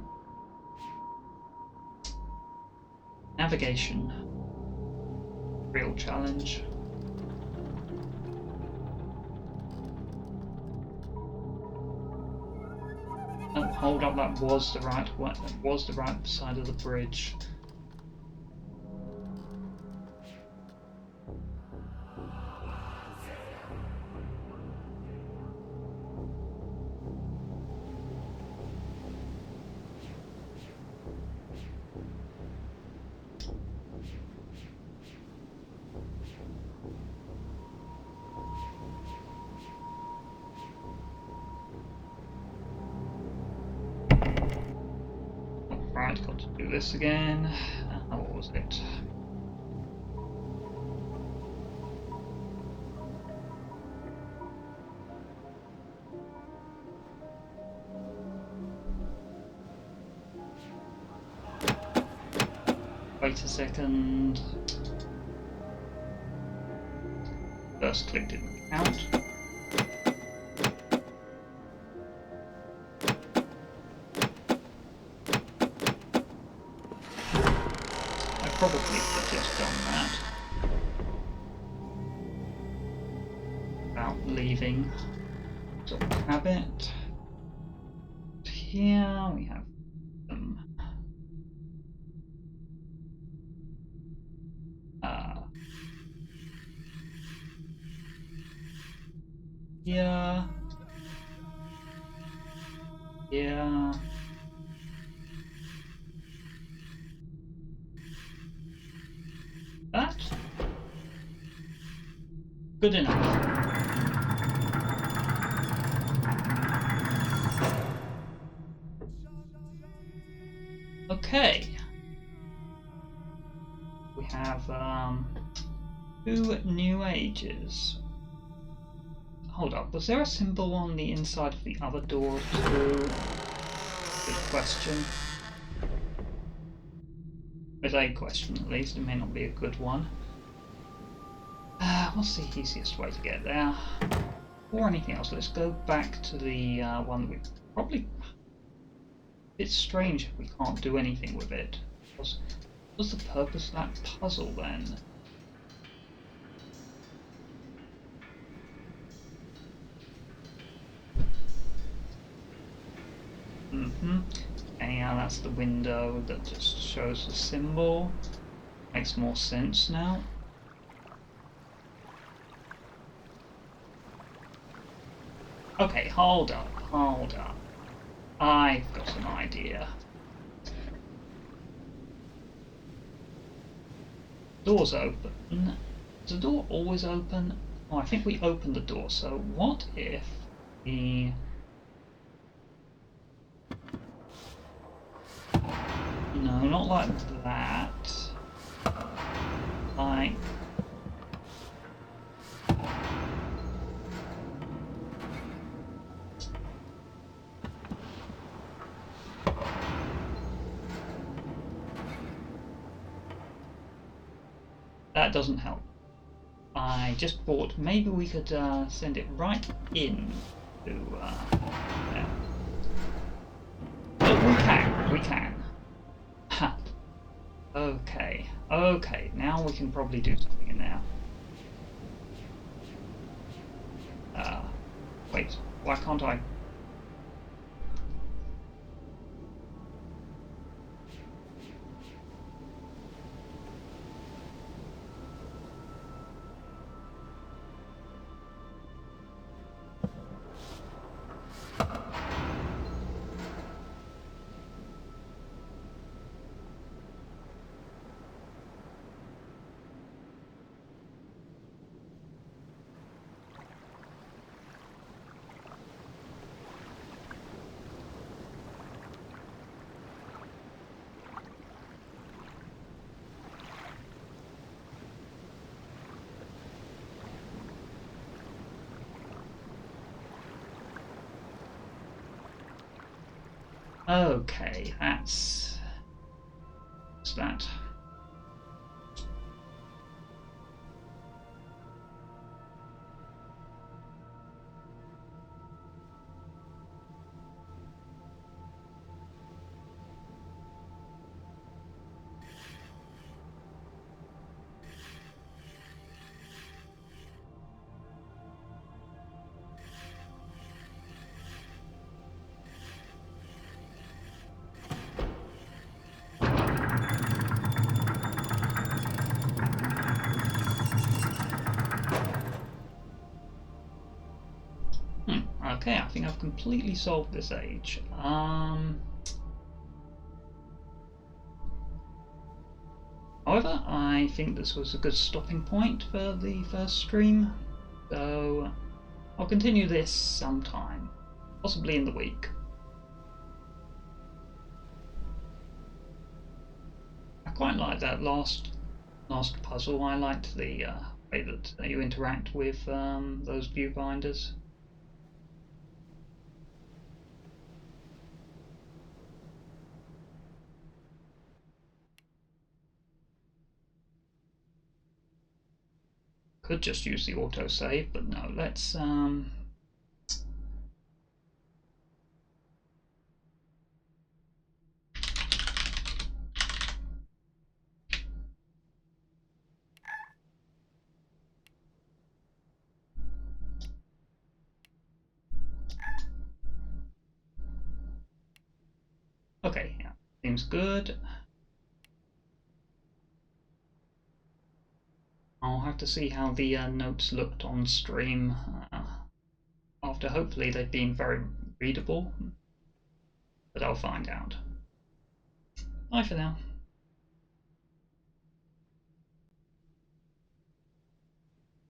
Navigation. Real challenge. Oh, hold up, that was the right one. That was the right side of the bridge. Right, got to do this again. What was it? Wait a second. First click didn't count. Probably could have just done that without leaving. sort of habit. Here we have some here, here. That good enough. Okay. We have 2 new ages. Hold up, was there a symbol on the inside of the other door too? Good question. There's a question at least, it may not be a good one. What's the easiest way to get there? Or anything else, let's go back to the one that we probably... It's strange if we can't do anything with it. What's the purpose of that puzzle then? And yeah, that's the window that just shows the symbol. Makes more sense now. Okay, hold up. I've got an idea. Door's open. Is the door always open? Oh, I think we opened the door, so what if the... No, not like that. Like... That doesn't help. I just thought maybe we could send it right in to there. Oh, we can. Ha. Okay, now we can probably do something in there. Wait, why can't I? Okay, that's that. Okay, I think I've completely solved this age. However, I think this was a good stopping point for the first stream, so I'll continue this sometime, possibly in the week. I quite like that last puzzle. I liked the way that you interact with those viewbinders. Could just use the autosave, but no, let's Seems good. I'll have to see how the notes looked on stream after hopefully they've been very readable, but I'll find out. Bye for now.